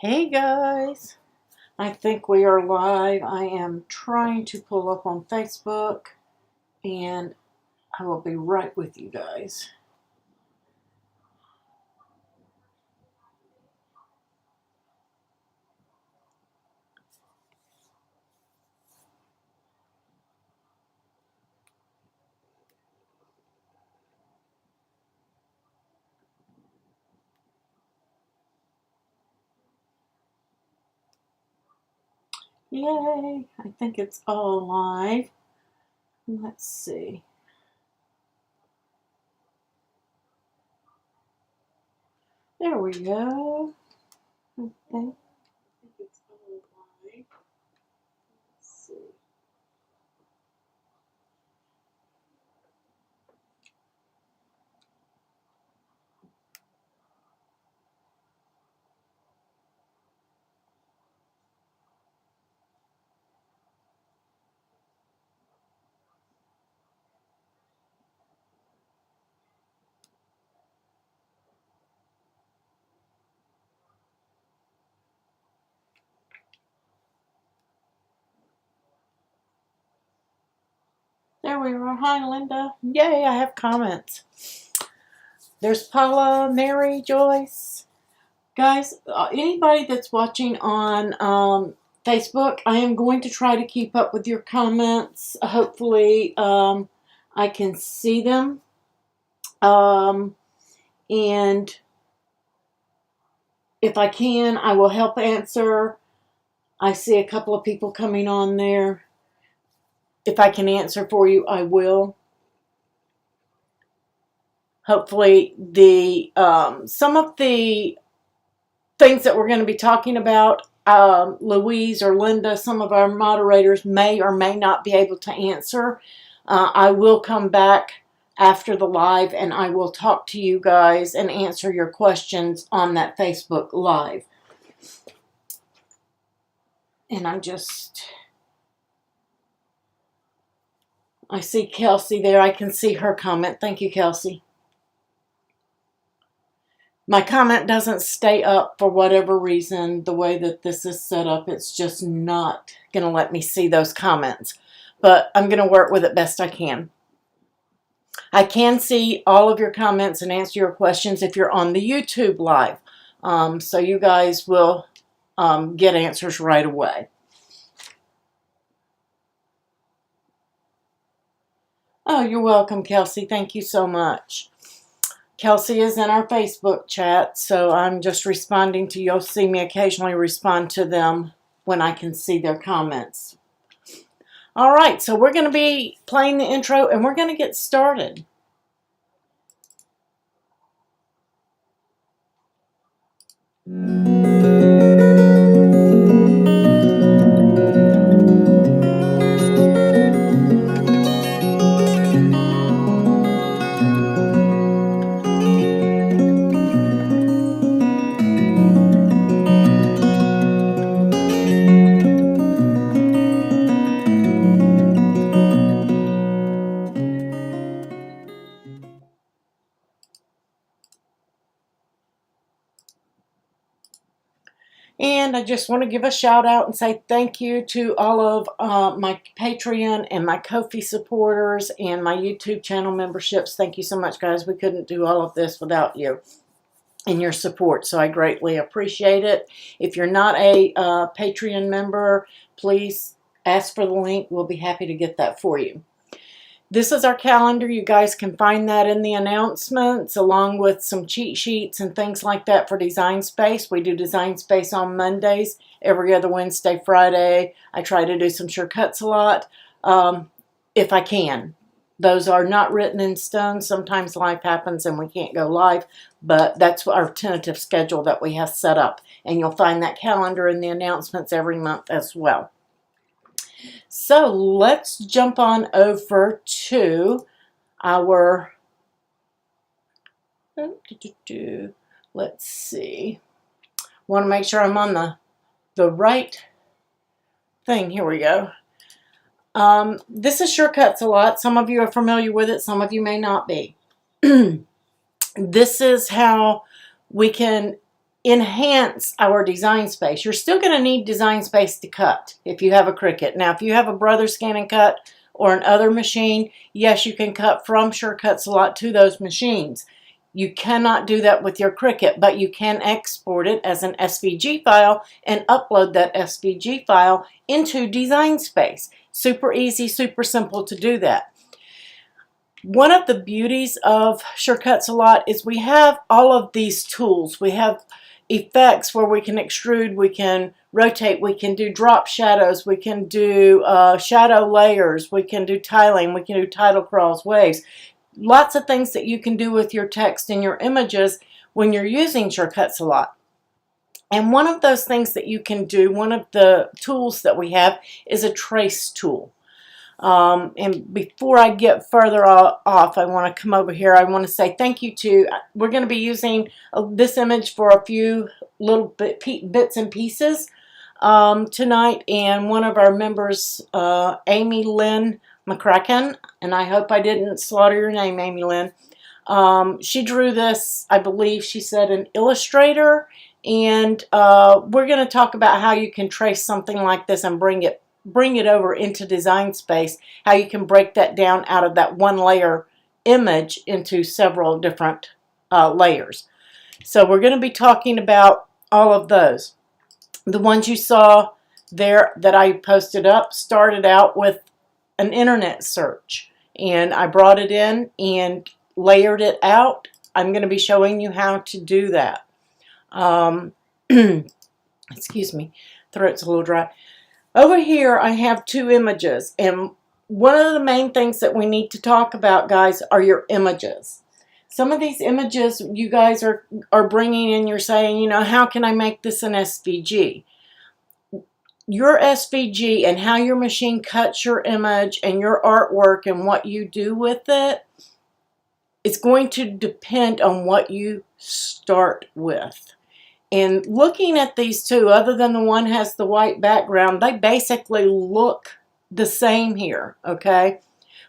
Hey guys, I think we are live. I am trying to pull up on Facebook and I will be right with you guys. Yay, I think it's all live. Let's see. There we go. I think it's all live. Let's see. There we are. Hi Linda. Yay, I have comments. There's Paula, Mary, Joyce. Guys, anybody that's watching on Facebook, I am going to try to keep up with your comments. Hopefully, I can see them. And if I can, I will help answer. I see a couple of people coming on there. If I can answer for you, I will. Hopefully, the some of the things that we're going to be talking about, Louise or Linda, some of our moderators may or may not be able to answer. I will come back after the live and I will talk to you guys and answer your questions on that Facebook live. And I see Kelsey there. I can see her comment. Thank you, Kelsey. My comment doesn't stay up for whatever reason. The way that this is set up, it's just not going to let me see those comments. But I'm going to work with it best I can. I can see all of your comments and answer your questions if you're on the YouTube live. So you guys will get answers right away. Oh, you're welcome, Kelsey. Thank you so much. Kelsey is in our Facebook chat, so I'm just responding to, you'll see me occasionally respond to them when I can see their comments. All right, so we're going to be playing the intro and we're going to get started. And I just want to give a shout out and say thank you to all of my Patreon and my Ko-fi supporters and my YouTube channel memberships. Thank you so much, guys. We couldn't do all of this without you and your support, so I greatly appreciate it. If you're not a Patreon member, please ask for the link. We'll be happy to get that for you. This is our calendar. You guys can find that in the announcements along with some cheat sheets and things like that for Design Space. We do Design Space on Mondays, every other Wednesday, Friday. I try to do some shortcuts a lot if I can. Those are not written in stone. Sometimes life happens and we can't go live, but that's our tentative schedule that we have set up. And you'll find that calendar in the announcements every month as well. So let's jump on over to our, let's see, want to make sure I'm on the right thing. Here we go. This is Shortcuts a lot. Some of you are familiar with it. Some of you may not be. This is how we can enhance our design space. You're still going to need design space to cut if you have a Cricut. Now, if you have a Brother Scan and Cut or an other machine, yes, you can cut from SureCuts-A-Lot to those machines. You cannot do that with your Cricut, but you can export it as an SVG file and upload that SVG file into Design Space. Super easy, super simple to do that. One of the beauties of SureCuts-A-Lot is we have all of these tools. We have effects where we can extrude, we can rotate, we can do drop shadows, we can do shadow layers, we can do tiling, we can do title crawls, waves. Lots of things that you can do with your text and your images when you're using SureCuts-A-Lot. And one of those things that you can do, one of the tools that we have, is a trace tool. And before I get further off, I want to come over here. I want to say thank you to, we're going to be using this image for a few little bits and pieces tonight. And one of our members, Amy Lynn McCracken, and I hope I didn't slaughter your name, Amy Lynn. She drew this, I believe she said, in Illustrator. And we're going to talk about how you can trace something like this and bring it over into Design Space, how you can break that down out of that one layer image into several different layers. So we're going to be talking about all of those. The ones you saw there that I posted up started out with an internet search, and I brought it in and layered it out. I'm going to be showing you how to do that. Excuse me, throat's a little dry. Over here I have two images, and one of the main things that we need to talk about, guys, are your images. Some of these images you guys are bringing in, you're saying, you know, how can I make this an SVG? Your SVG and how your machine cuts your image and your artwork and what you do with it, it's going to depend on what you start with. And looking at these two, other than the one has the white background, they basically look the same here, okay?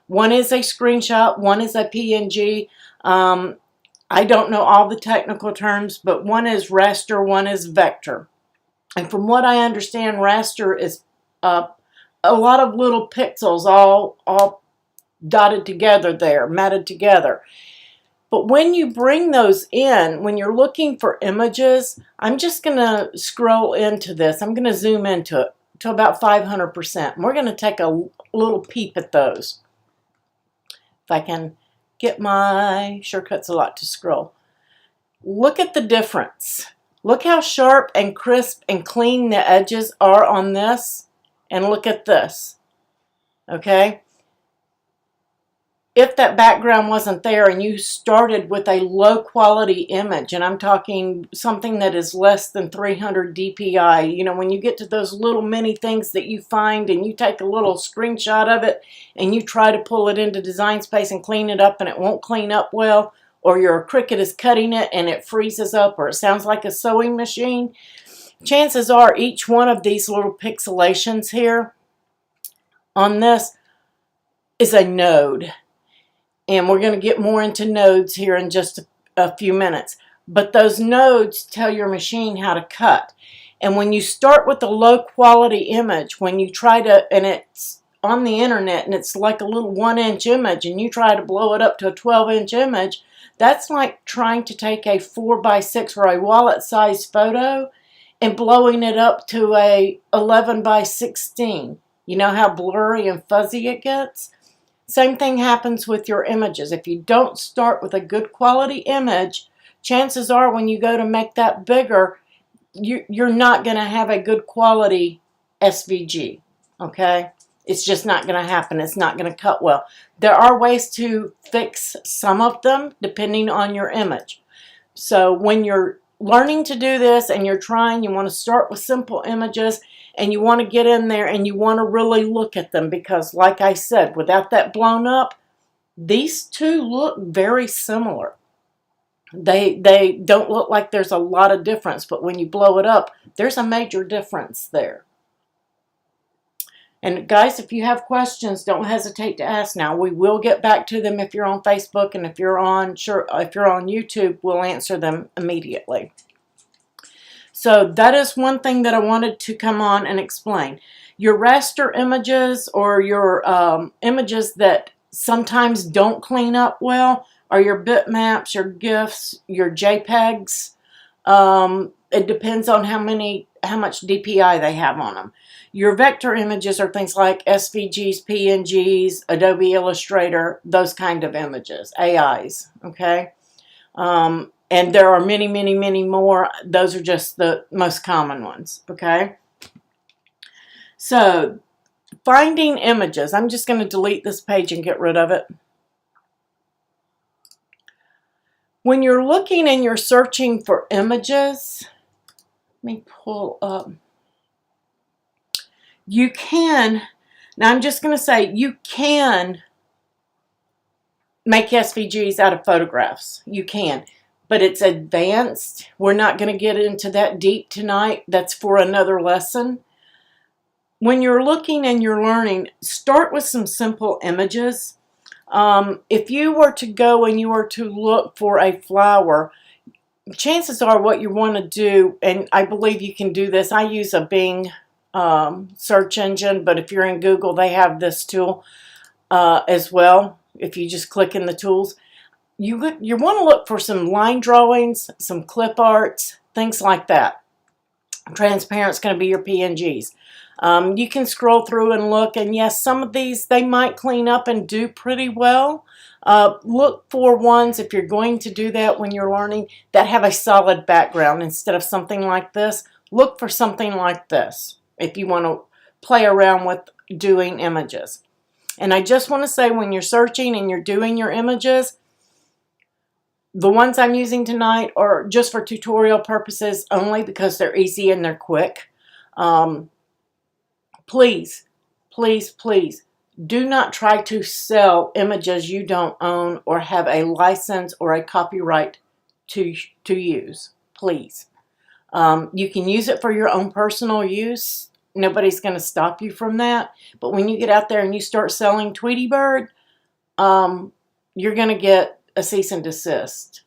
One is a screenshot, one is a PNG. I don't know all the technical terms, but one is raster, one is vector. And from what I understand, raster is a lot of little pixels all dotted together there, matted together. But when you bring those in, when you're looking for images, I'm just going to scroll into this. I'm going to zoom into it to about 500%. And we're going to take a little peep at those. If I can get my SureCuts-A-Lot to scroll. Look at the difference. Look how sharp and crisp and clean the edges are on this. And look at this. Okay? If that background wasn't there and you started with a low quality image, and I'm talking something that is less than 300 dpi, you know, when you get to those little mini things that you find and you take a little screenshot of it and you try to pull it into Design Space and clean it up and it won't clean up well, or your Cricut is cutting it and it freezes up, or it sounds like a sewing machine, chances are each one of these little pixelations here on this is a node. And we're going to get more into nodes here in just a few minutes. But those nodes tell your machine how to cut. And when you start with a low quality image, when you try to, and it's on the internet and it's like a little 1-inch image and you try to blow it up to a 12-inch image, that's like trying to take a 4x6 or a wallet size photo and blowing it up to a 11x16. You know how blurry and fuzzy it gets? Same thing happens with your images. If you don't start with a good quality image, chances are when you go to make that bigger, you're not going to have a good quality SVG, okay? It's just not going to happen. It's not going to cut well. There are ways to fix some of them depending on your image. So when you're learning to do this and you're trying, you want to start with simple images and you want to get in there and you want to really look at them because, like I said, without that blown up, these two look very similar. They don't look like there's a lot of difference, but when you blow it up, there's a major difference there. And guys, if you have questions, don't hesitate to ask now. We will get back to them if you're on Facebook, and if you're on YouTube, we'll answer them immediately. So that is one thing that I wanted to come on and explain. Your raster images, or your images that sometimes don't clean up well, are your bitmaps, your GIFs, your JPEGs. It depends on how much DPI they have on them. Your vector images are things like SVGs, PNGs, Adobe Illustrator, those kind of images, AIs, okay? And there are many, many, many more. Those are just the most common ones, okay? So, finding images. I'm just going to delete this page and get rid of it. When you're looking and you're searching for images, let me pull up. You can, now I'm just going to say, you can make SVGs out of photographs. You can. But it's advanced. We're not going to get into that deep tonight. That's for another lesson. When you're looking and you're learning, start with some simple images. If you were to go and you were to look for a flower, chances are what you want to do, and I believe you can do this. I use a Bing search engine, but if you're in Google, they have this tool as well. If you just click in the tools. You want to look for some line drawings, some clip arts, things like that. Transparent's going to be your PNGs. You can scroll through and look, and yes, some of these, they might clean up and do pretty well. Look for ones, if you're going to do that when you're learning, that have a solid background instead of something like this. Look for something like this if you want to play around with doing images. And I just want to say, when you're searching and you're doing your images, the ones I'm using tonight are just for tutorial purposes only, because they're easy and they're quick. Please, please, please do not try to sell images you don't own or have a license or a copyright to use. Please. You can use it for your own personal use. Nobody's going to stop you from that. But when you get out there and you start selling Tweety Bird, you're going to get a cease and desist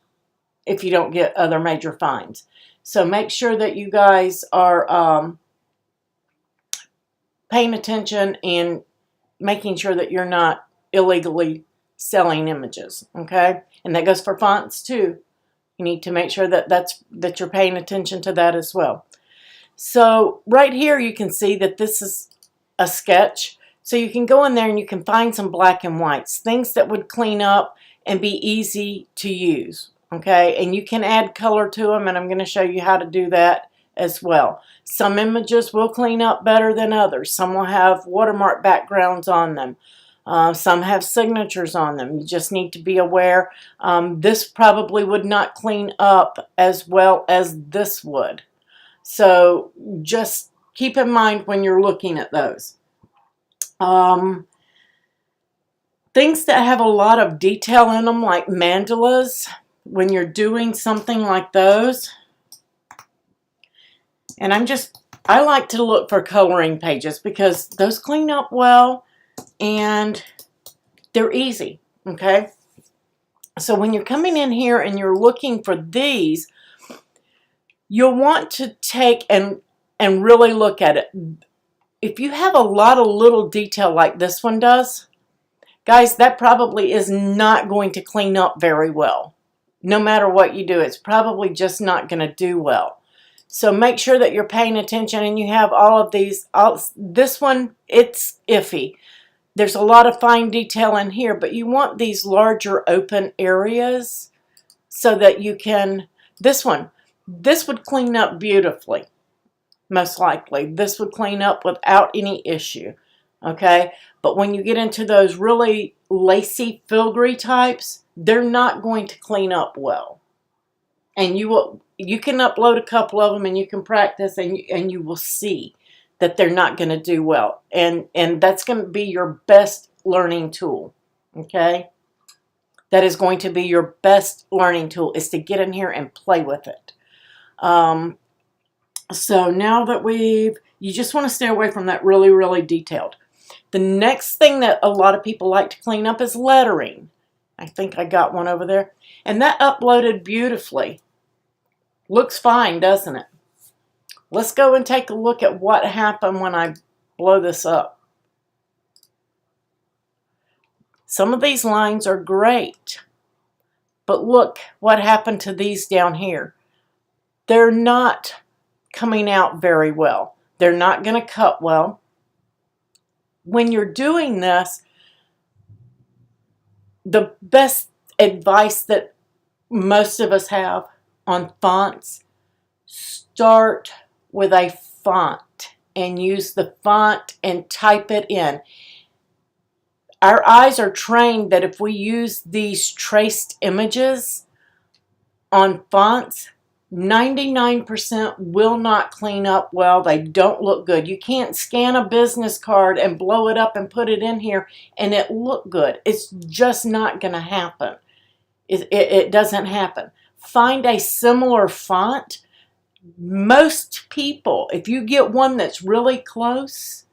if you don't get other major fines. So make sure that you guys are paying attention and making sure that you're not illegally selling images, okay? And that goes for fonts too. You need to make sure that you're paying attention to that as well. So right here you can see that this is a sketch. So you can go in there and you can find some black and whites, things that would clean up and be easy to use, okay? And you can add color to them, and I'm going to show you how to do that as well. Some images will clean up better than others. Some will have watermark backgrounds on them. Some have signatures on them. You just need to be aware. This probably would not clean up as well as this would. So just keep in mind when you're looking at those. Things that have a lot of detail in them, like mandalas, when you're doing something like those. And I like to look for coloring pages because those clean up well and they're easy, okay? So when you're coming in here and you're looking for these, you'll want to take and really look at it. If you have a lot of little detail like this one does, guys, that probably is not going to clean up very well. No matter what you do, it's probably just not going to do well. So make sure that you're paying attention and you have all of these. This one, it's iffy. There's a lot of fine detail in here, but you want these larger open areas so that you can, this would clean up beautifully, most likely. This would clean up without any issue, okay? But when you get into those really lacy, filigree types, they're not going to clean up well. And you can upload a couple of them and you can practice and you will see that they're not going to do well. And that's going to be your best learning tool, okay? That is going to be your best learning tool, is to get in here and play with it. So now that you just want to stay away from that really, really detailed. The next thing that a lot of people like to clean up is lettering. I think I got one over there. And that uploaded beautifully. Looks fine, doesn't it? Let's go and take a look at what happened when I blow this up. Some of these lines are great, but look what happened to these down here. They're not coming out very well. They're not going to cut well. When you're doing this, the best advice that most of us have on fonts, start with a font and use the font and type it in. Our eyes are trained that if we use these traced images on fonts, 99% will not clean up well. They don't look good. You can't scan a business card and blow it up and put it in here and it look good. It's just not going to happen. It doesn't happen. Find a similar font. Most people, if you get one that's really close,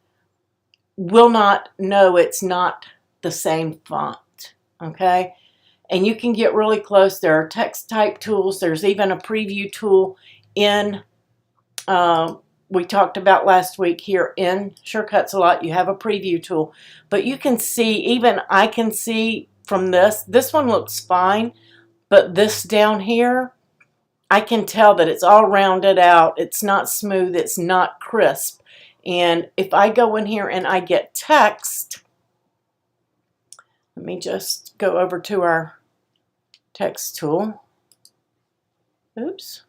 will not know it's not the same font, okay? And you can get really close. There are text type tools. There's even a preview tool in, we talked about last week here in Shortcuts a lot. You have a preview tool. But you can see, even I can see from this one looks fine. But this down here, I can tell that it's all rounded out. It's not smooth. It's not crisp. And if I go in here and I get text, let me just go over to our text tool. Oops,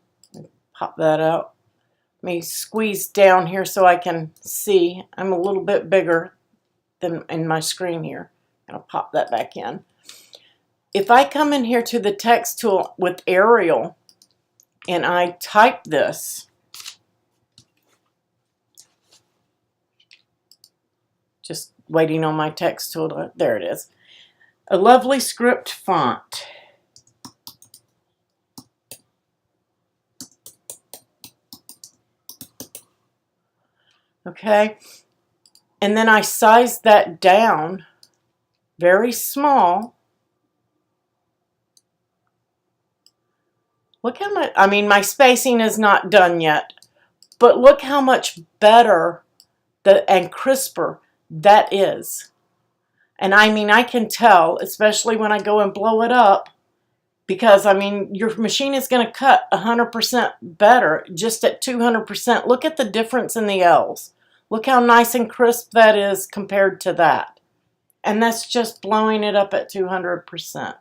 pop that out. Let me squeeze down here so I can see. I'm a little bit bigger than in my screen here. I'll pop that back in. If I come in here to the text tool with Arial and I type this, just waiting on my text tool to, there it is. A lovely script font. Okay, and then I size that down very small. Look how much, I mean, my spacing is not done yet, but look how much better and crisper that is. And I mean, I can tell, especially when I go and blow it up, because I mean, your machine is going to cut 100% better just at 200%. Look at the difference in the L's. Look how nice and crisp that is compared to that. And that's just blowing it up at 200%.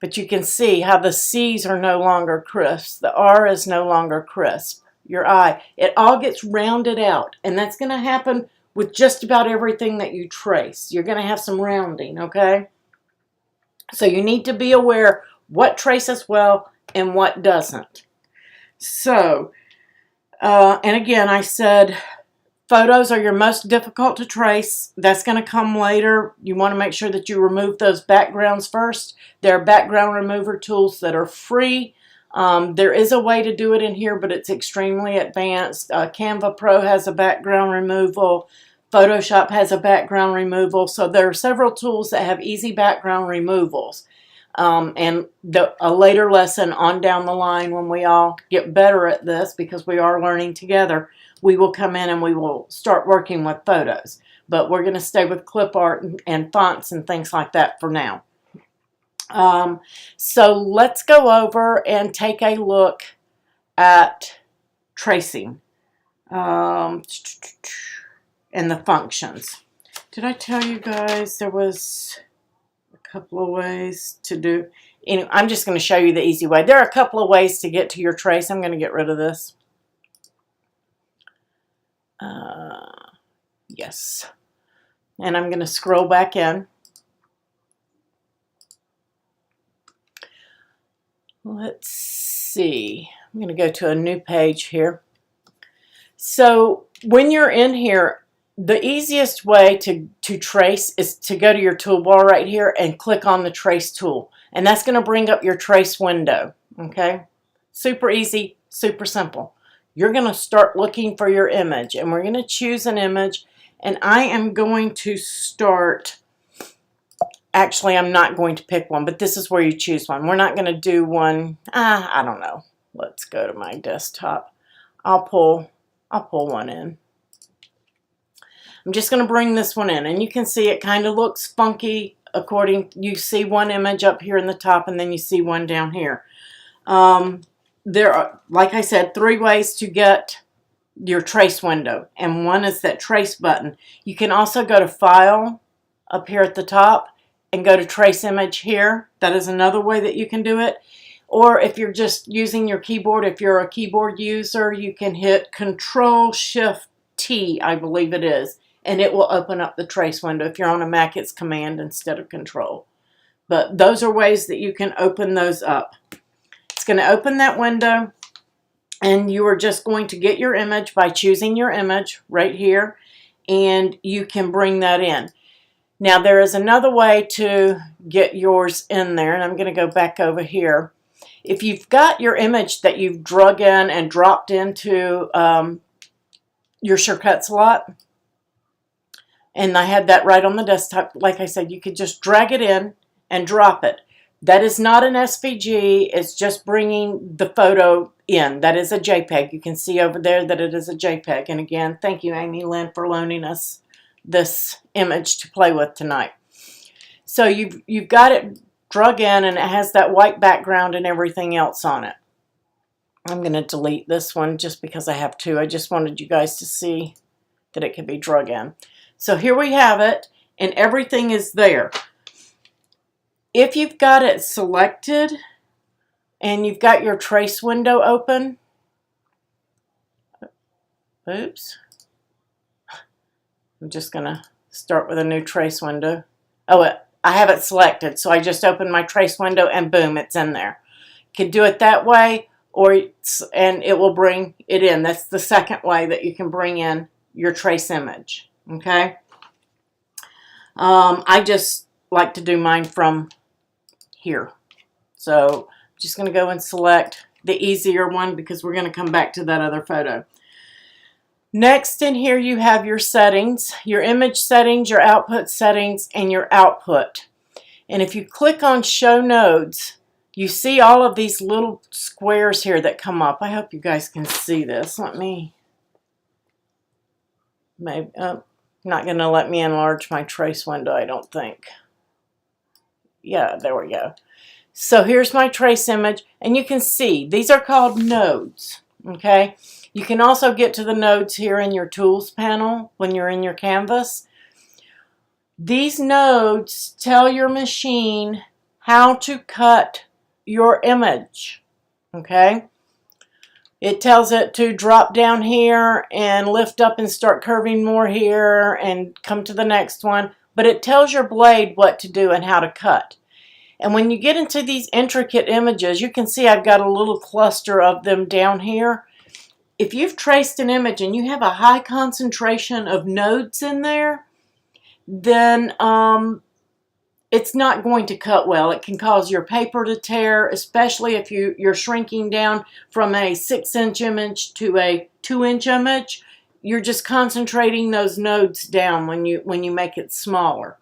But you can see how the C's are no longer crisp. The R is no longer crisp. Your I. It all gets rounded out. And that's going to happen with just about everything that you trace. You're going to have some rounding, okay? So you need to be aware what traces well and what doesn't. So, and again, I said photos are your most difficult to trace. That's going to come later. You want to make sure that you remove those backgrounds first. There are background remover tools that are free. There is a way to do it in here, but it's extremely advanced. Canva Pro has a background removal. Photoshop has a background removal. So there are several tools that have easy background removals. And a later lesson on down the line, when we all get better at this, because we are learning together, we will come in and we will start working with photos. But we're going to stay with clip art and fonts and things like that for now. So let's go over and take a look at tracing and the functions. Did I tell you guys there was a couple of ways to do? Anyway, I'm just going to show you the easy way. There are a couple of ways to get to your trace. I'm going to get rid of this. Yes. And I'm going to scroll back in. Let's see. I'm going to go to a new page here. So when you're in here, the easiest way to trace is to go to your toolbar right here and click on the trace tool. And that's going to bring up your trace window. Okay? Super easy, super simple. You're going to start looking for your image. And we're going to choose an image. And I am going to start Actually, I'm not going to pick one, but this is where you choose one. We're not going to do one. I don't know. Let's go to my desktop. I'll pull one in. I'm just going to bring this one in, and you can see it kind of looks funky. You see one image up here in the top, and then you see one down here. There are, like I said, 3 ways to get your trace window, and one is that trace button. You can also go to File up here at the top and go to Trace Image here. That is another way that you can do it. Or if you're just using your keyboard, if you're a keyboard user, you can hit Control-Shift-T, I believe it is, and it will open up the trace window. If you're on a Mac, it's Command instead of Control. But those are ways that you can open those up. It's going to open that window, and you are just going to get your image by choosing your image right here, and you can bring that in. Now, there is another way to get yours in there, and I'm going to go back over here. If you've got your image that you've drug in and dropped into your shortcut slot, and I had that right on the desktop, like I said, you could just drag it in and drop it. That is not an SVG, it's just bringing the photo in. That is a JPEG. You can see over there that it is a JPEG. And again, thank you, Amy Lynn, for loaning us this image to play with tonight. So you've got it drug in, and it has that white background and everything else on it. I'm going to delete this one just because I have to. I just wanted you guys to see that it can be drug in. So here we have it, and everything is there. If you've got it selected and you've got your trace window open, oops, I'm just going to start with a new trace window. Oh, I have it selected, so I just opened my trace window and boom, it's in there. You can do it that way, and it will bring it in. That's the second way that you can bring in your trace image. Okay. I just like to do mine from here. So I'm just going to go and select the easier one because we're going to come back to that other photo. Next in here you have your settings, your image settings, your output settings, and your output. And if you click on Show Nodes, you see all of these little squares here that come up. I hope you guys can see this. Let me, maybe, not going to let me enlarge my trace window, I don't think. Yeah, there we go. So here's my trace image, and you can see these are called nodes. Okay. You can also get to the nodes here in your Tools panel when you're in your canvas. These nodes tell your machine how to cut your image. Okay? It tells it to drop down here and lift up and start curving more here and come to the next one. But it tells your blade what to do and how to cut. And when you get into these intricate images, you can see I've got a little cluster of them down here. If you've traced an image and you have a high concentration of nodes in there, then it's not going to cut well. It can cause your paper to tear, especially if you're shrinking down from a 6-inch image to a 2-inch image. You're just concentrating those nodes down when you make it smaller.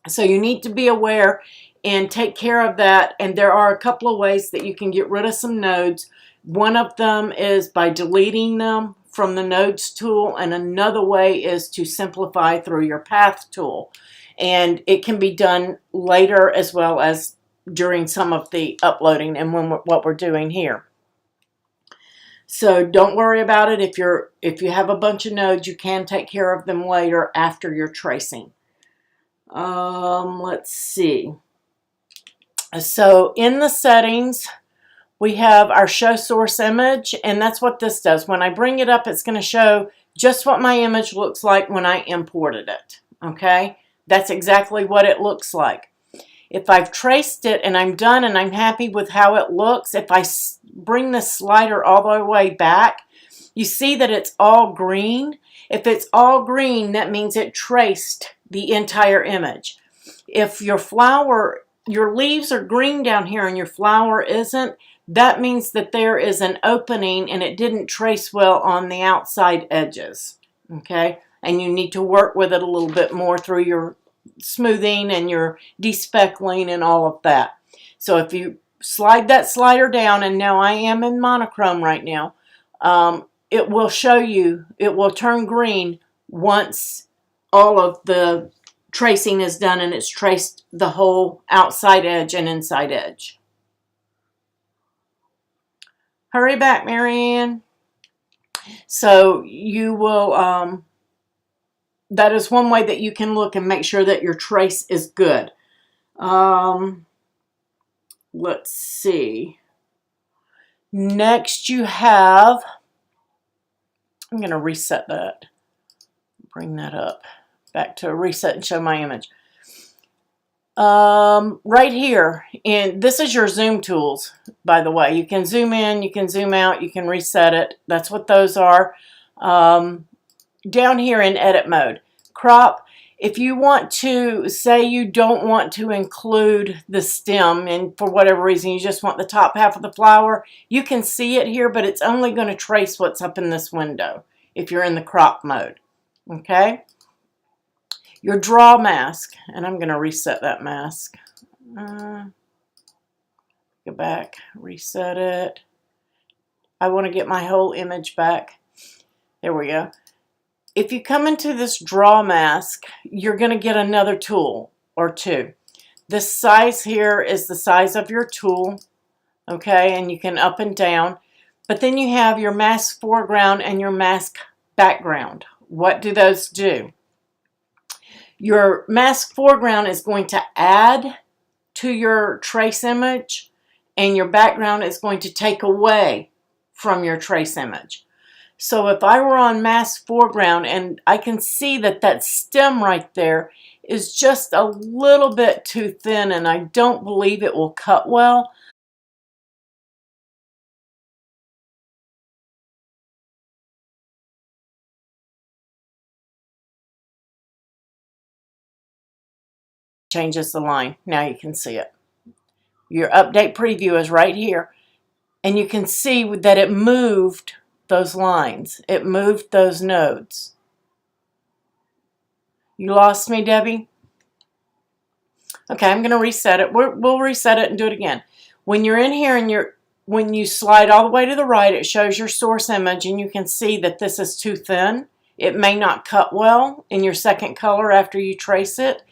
So you need to be aware and take care of that. And there are a couple of ways that you can get rid of some nodes. One of them is by deleting them from the Nodes tool, and another way is to simplify through your Path tool. And it can be done later as well as during some of the uploading and what we're doing here. So don't worry about it. If you have a bunch of nodes, you can take care of them later after you're tracing. Let's see. So in the settings, we have our show source image, and that's what this does. When I bring it up, it's going to show just what my image looks like when I imported it. Okay? That's exactly what it looks like. If I've traced it and I'm done and I'm happy with how it looks, if I bring the slider all the way back, you see that it's all green. If it's all green, that means it traced the entire image. If your leaves are green down here and your flower isn't, that means that there is an opening and it didn't trace well on the outside edges. Okay? And you need to work with it a little bit more through smoothing and your despeckling and all of that. So if you slide that slider down, and now I am in monochrome right now, it will show you, it will turn green once all of the tracing is done and it's traced the whole outside edge and inside edge. Hurry back, Marianne. So you will, that is one way that you can look and make sure that your trace is good. Let's see. Next you have, I'm going to reset that. Bring that up. Back to reset and show my image. Right here, and this is your zoom tools, by the way. You can zoom in, you can zoom out, you can reset it. That's what those are. Down here in edit mode, crop. If you want to, say you don't want to include the stem, and for whatever reason you just want the top half of the flower, you can see it here, but it's only going to trace what's up in this window if you're in the crop mode. Okay? Your draw mask, and I'm going to reset that mask. Go back, reset it. I want to get my whole image back. There we go. If you come into this draw mask, you're going to get another tool or two. This size here is the size of your tool, okay, and you can up and down. But then you have your mask foreground and your mask background. What do those do? Your mask foreground is going to add to your trace image, and your background is going to take away from your trace image. So if I were on mask foreground and I can see that that stem right there is just a little bit too thin and I don't believe it will cut well, changes the line. Now you can see it. Your update preview is right here, and you can see that it moved those lines. It moved those nodes. You lost me, Debbie? Okay, I'm going to reset it. We'll reset it and do it again. When you're in here and when you slide all the way to the right, it shows your source image, and you can see that this is too thin. It may not cut well in your second color after you trace it.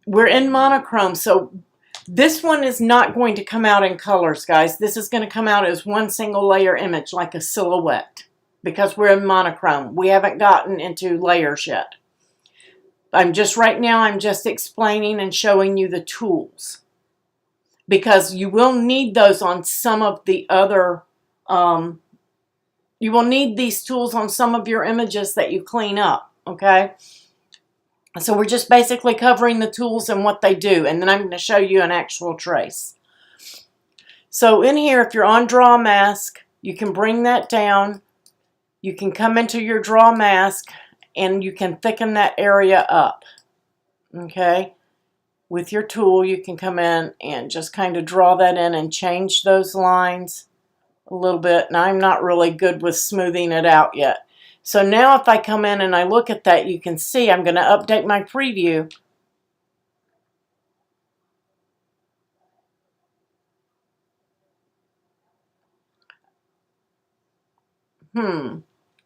We're in monochrome, so this one is not going to come out in colors, guys. This is going to come out as one single layer image, like a silhouette, because we're in monochrome. We haven't gotten into layers yet. Right now, I'm just explaining and showing you the tools, because you will need those on some of the other, you will need these tools on some of your images that you clean up, okay? So we're just basically covering the tools and what they do, and then I'm going to show you an actual trace. So in here, if you're on draw mask, you can bring that down. You can come into your draw mask and you can thicken that area up. Okay? With your tool, you can come in and just kind of draw that in and change those lines a little bit. And I'm not really good with smoothing it out yet. So now if I come in and I look at that, you can see I'm going to update my preview.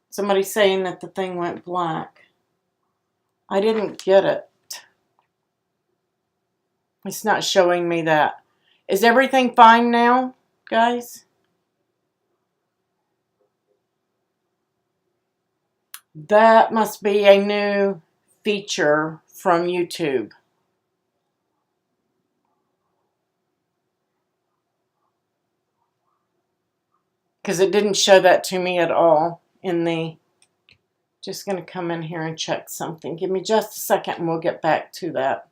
Somebody's saying that the thing went black. I didn't get it. It's not showing me that. Is everything fine now, guys? That must be a new feature from YouTube. Because it didn't show that to me at all in the... Just going to come in here and check something. Give me just a second and we'll get back to that.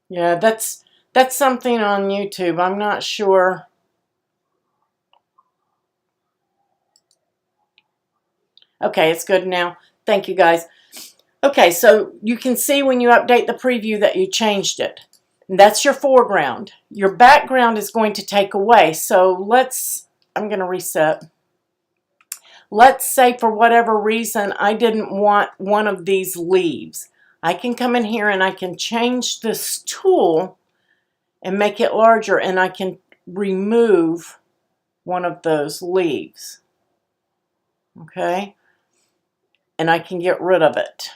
Yeah, that's something on YouTube. I'm not sure. Okay, it's good now. Thank you, guys. Okay, so you can see when you update the preview that you changed it. And that's your foreground. Your background is going to take away. So I'm going to reset. Let's say for whatever reason I didn't want one of these leaves. I can come in here and I can change this tool and make it larger, and I can remove one of those leaves. Okay? And I can get rid of it.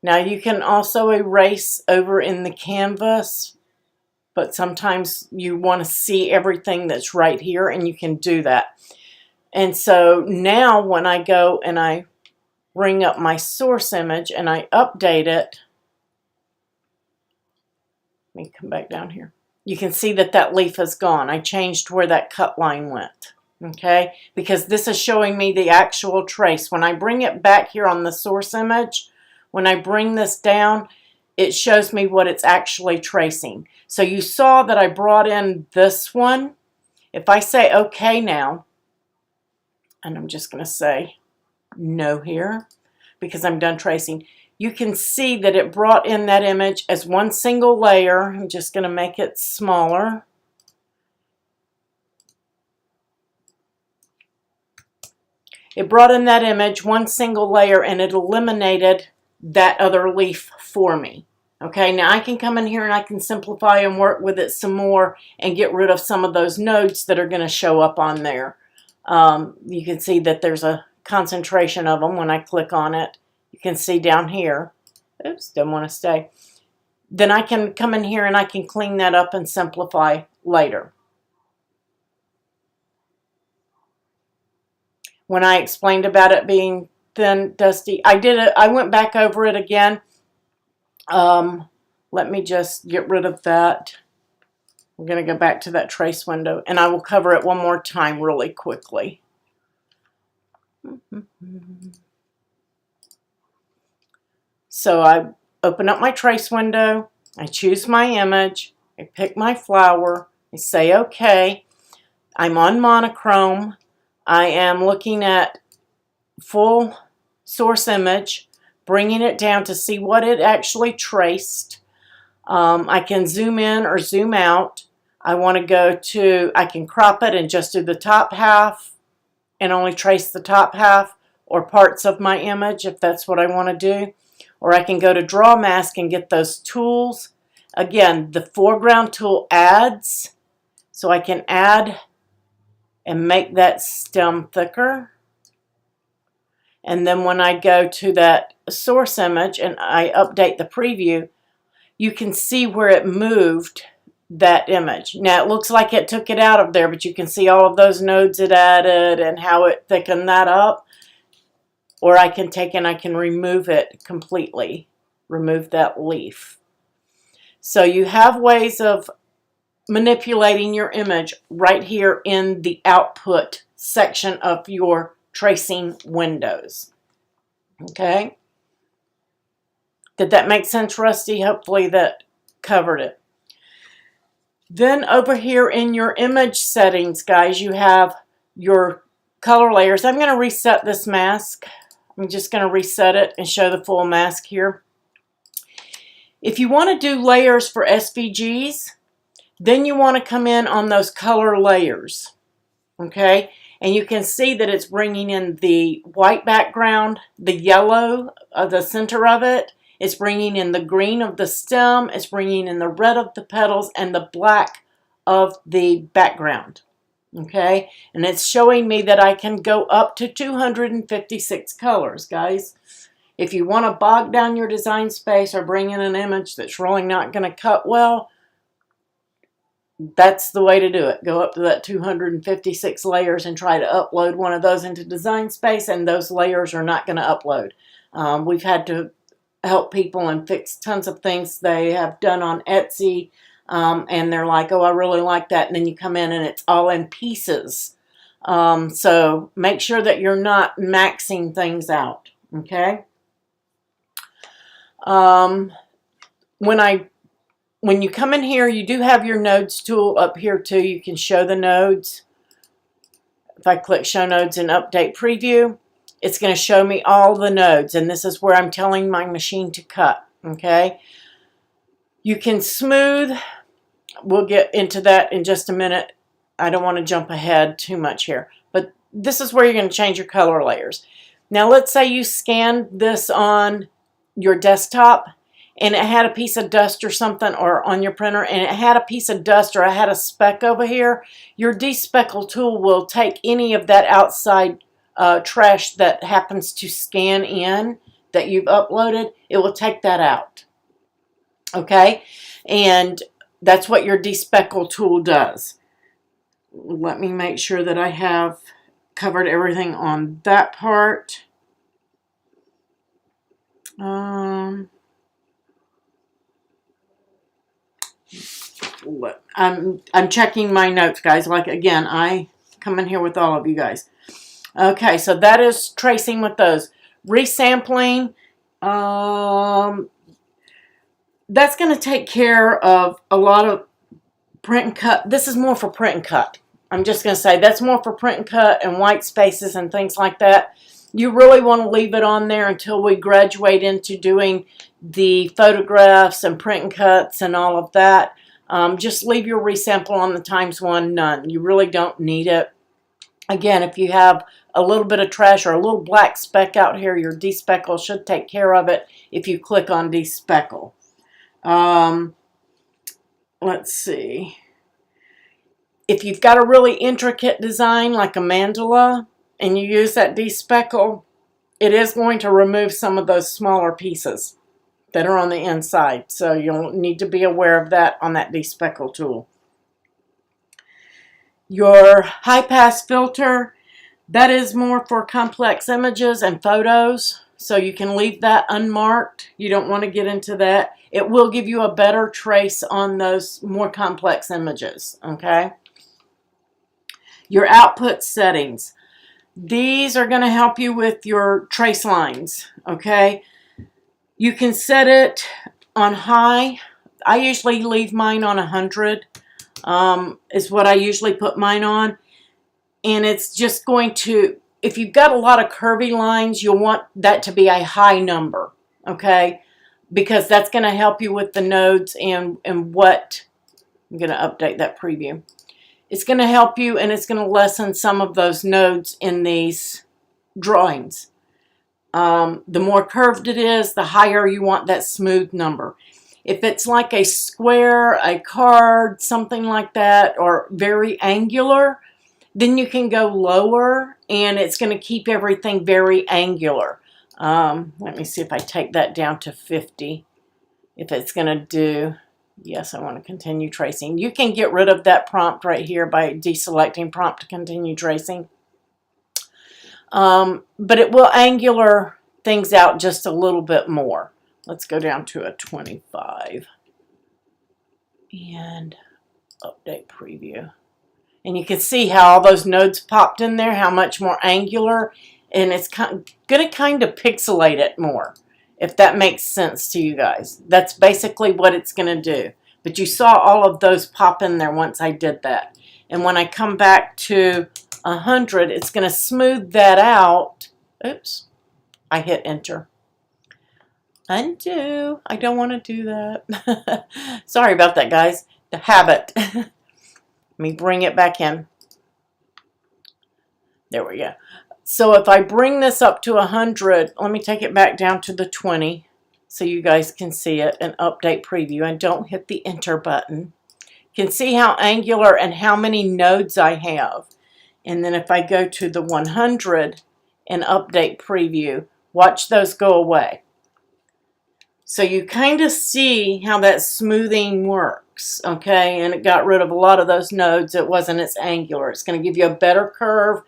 Now you can also erase over in the canvas, but sometimes you want to see everything that's right here, and you can do that. And so now when I go and I bring up my source image and I update it, let me come back down here. You can see that that leaf is gone. I changed where that cut line went. Okay, because this is showing me the actual trace. When I bring it back here on the source image, when I bring this down, it shows me what it's actually tracing. So you saw that I brought in this one. If I say okay now, and I'm just going to say no here because I'm done tracing, you can see that it brought in that image as one single layer. I'm just going to make it smaller. It brought in that image, one single layer, and it eliminated that other leaf for me. Okay, now I can come in here and I can simplify and work with it some more and get rid of some of those nodes that are going to show up on there. You can see that there's a concentration of them when I click on it. You can see down here. Oops, don't want to stay. Then I can come in here and I can clean that up and simplify later. When I explained about it being thin, dusty, I went back over it again. Let me just get rid of that. I'm going to go back to that trace window, and I will cover it one more time really quickly. So I open up my trace window, I choose my image, I pick my flower, I say okay. I'm on monochrome. I am looking at full source image, bringing it down to see what it actually traced. I can zoom in or zoom out. I want to go to, I can crop it and just do the top half and only trace the top half or parts of my image if that's what I want to do. Or I can go to Draw Mask and get those tools. Again, the foreground tool adds, so I can add and make that stem thicker. And then when I go to that source image and I update the preview, you can see where it moved that image. Now it looks like it took it out of there, but you can see all of those nodes it added and how it thickened that up. Or I can take and I can remove it completely, remove that leaf. So you have ways of manipulating your image right here in the output section of your tracing windows. Okay? Did that make sense, Rusty? Hopefully that covered it. Then over here in your image settings, guys, you have your color layers. I'm going to reset this mask. I'm just going to reset it and show the full mask here. If you want to do layers for SVGs, then you want to come in on those color layers, okay? And you can see that it's bringing in the white background, the yellow of the center of it. It's bringing in the green of the stem. It's bringing in the red of the petals and the black of the background, okay? And it's showing me that I can go up to 256 colors, guys. If you want to bog down your design space or bring in an image that's really not going to cut well, that's the way to do it. Go up to that 256 layers and try to upload one of those into Design Space, and those layers are not going to upload. We've had to help people and fix tons of things they have done on Etsy, and they're like, oh, I really like that, and then you come in and it's all in pieces. So make sure that you're not maxing things out, okay? When you come in here, you do have your nodes tool up here too. You can show the nodes. If I click show nodes and update preview, it's going to show me all the nodes, and this is where I'm telling my machine to cut, okay? You can smooth. We'll get into that in just a minute. I don't want to jump ahead too much here, but this is where you're going to change your color layers. Now let's say you scanned this on your desktop and it had a piece of dust or something, or on your printer, and it had a piece of dust or I had a speck over here. Your despeckle tool will take any of that outside trash that happens to scan in that you've uploaded. It will take that out. Okay, and that's what your despeckle tool does. Let me make sure that I have covered everything on that part. I'm checking my notes, guys. Like, again, I come in here with all of you guys. Okay, so that is tracing with those. Resampling, that's going to take care of a lot of print and cut. This is more for print and cut. I'm just going to say that's more for print and cut and white spaces and things like that. You really want to leave it on there until we graduate into doing the photographs and print and cuts and all of that. Just leave your resample on the ×1 none. You really don't need it. Again, if you have a little bit of trash or a little black speck out here, your despeckle should take care of it if you click on despeckle. Let's see. If you've got a really intricate design like a mandala and you use that despeckle, it is going to remove some of those smaller pieces that are on the inside. So you'll need to be aware of that on that despeckle tool. Your high pass filter, that is more for complex images and photos. So you can leave that unmarked. You don't want to get into that. It will give you a better trace on those more complex images, okay? Your output settings. These are going to help you with your trace lines, okay? You can set it on high. I usually leave mine on 100, is what I usually put mine on. And it's just going to, if you've got a lot of curvy lines, you'll want that to be a high number, okay? Because that's going to help you with the nodes and what, I'm going to update that preview. It's going to help you, and it's going to lessen some of those nodes in these drawings. The more curved it is, the higher you want that smooth number. If it's like a square, a card, something like that, or very angular, then you can go lower, and it's going to keep everything very angular. Let me see if I take that down to 50. If it's going to do, yes, I want to continue tracing. You can get rid of that prompt right here by deselecting prompt to continue tracing. But it will angular things out just a little bit more. Let's go down to a 25 and update preview. And you can see how all those nodes popped in there, how much more angular, and it's going to kind of pixelate it more, if that makes sense to you guys. That's basically what it's going to do. But you saw all of those pop in there once I did that. And when I come back to 100, it's going to smooth that out. Oops, I hit enter. Undo. I don't want to do that. Sorry about that, guys. The habit. Let me bring it back in. There we go. So if I bring this up to 100, let me take it back down to the 20 so you guys can see it and update preview, and don't hit the enter button. You can see how angular and how many nodes I have. And then if I go to the 100 and update preview, watch those go away. So you kind of see how that smoothing works, okay? And it got rid of a lot of those nodes. It wasn't as angular. It's going to give you a better curve,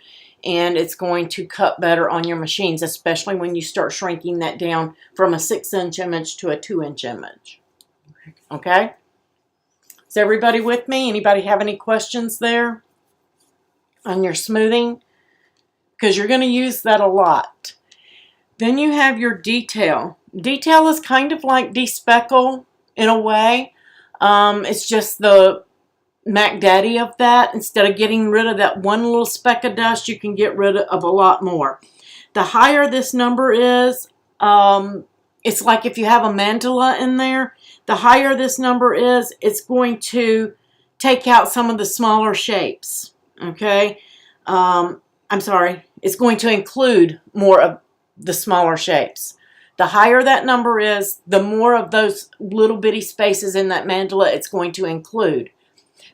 and it's going to cut better on your machines, especially when you start shrinking that down from a 6-inch image to a 2-inch image, okay? Is everybody with me? Anybody have any questions there on your smoothing? Because you're going to use that a lot. Then you have your detail. Detail is kind of like despeckle in a way. It's just the Mac Daddy of that. Instead of getting rid of that one little speck of dust, you can get rid of a lot more. The higher this number is, it's like if you have a mandala in there, the higher this number is, it's going to take out some of the smaller shapes, okay? I'm sorry, it's going to include more of the smaller shapes. The higher that number is, the more of those little bitty spaces in that mandala it's going to include.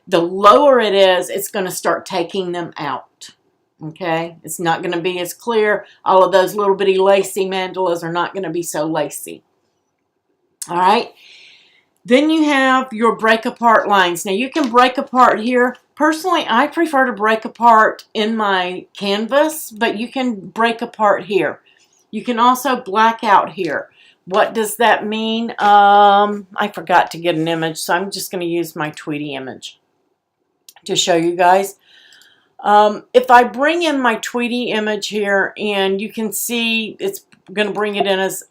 The lower it is, it's going to start taking them out. Okay, it's not going to be as clear. All of those little bitty lacy mandalas are not going to be so lacy. All right, then you have your break apart lines. Now you can break apart here. Personally, I prefer to break apart in my canvas, but you can break apart here. You can also black out here. What does that mean? I forgot to get an image, so I'm just going to use my Tweety image to show you guys. If I bring in my Tweety image here, and you can see it's going to bring it in as,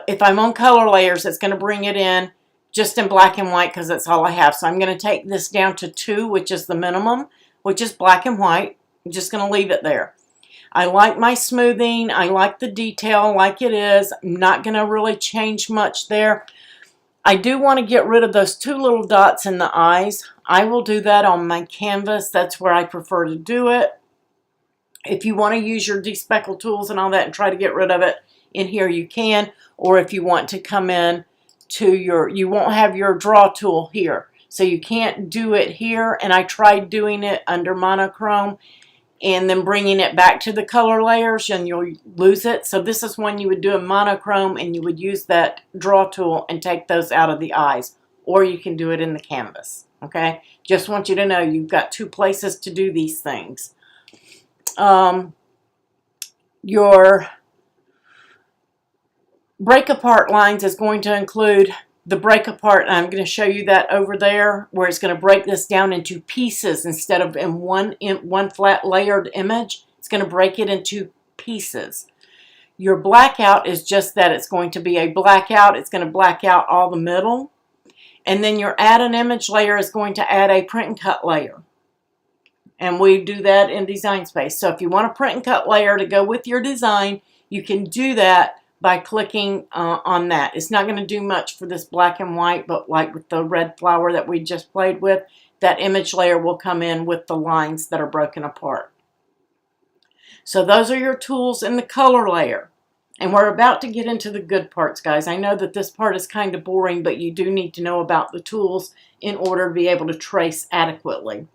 if I'm on color layers, it's going to bring it in just in black and white because that's all I have. So I'm going to take this down to 2, which is the minimum, which is black and white. I'm just going to leave it there. I like my smoothing. I like the detail like it is. I'm not going to really change much there. I do want to get rid of those 2 little dots in the eyes. I will do that on my canvas. That's where I prefer to do it. If you want to use your despeckle tools and all that and try to get rid of it in here, you can. Or if you want to come in to your, you won't have your draw tool here. So you can't do it here. And I tried doing it under monochrome and then bringing it back to the color layers, and you'll lose it. So this is when you would do a monochrome and you would use that draw tool and take those out of the eyes. Or you can do it in the canvas, okay? Just want you to know you've got 2 places to do these things. Your break apart lines is going to include the break apart, and I'm going to show you that over there, where it's going to break this down into pieces instead of in one flat layered image. It's going to break it into pieces. Your blackout is just that. It's going to be a blackout. It's going to black out all the middle. And then your add an image layer is going to add a print and cut layer. And we do that in Design Space. So if you want a print and cut layer to go with your design, you can do that by clicking on that. It's not going to do much for this black and white, but like with the red flower that we just played with, that image layer will come in with the lines that are broken apart. So those are your tools in the color layer. And we're about to get into the good parts, guys. I know that this part is kind of boring, but you do need to know about the tools in order to be able to trace adequately.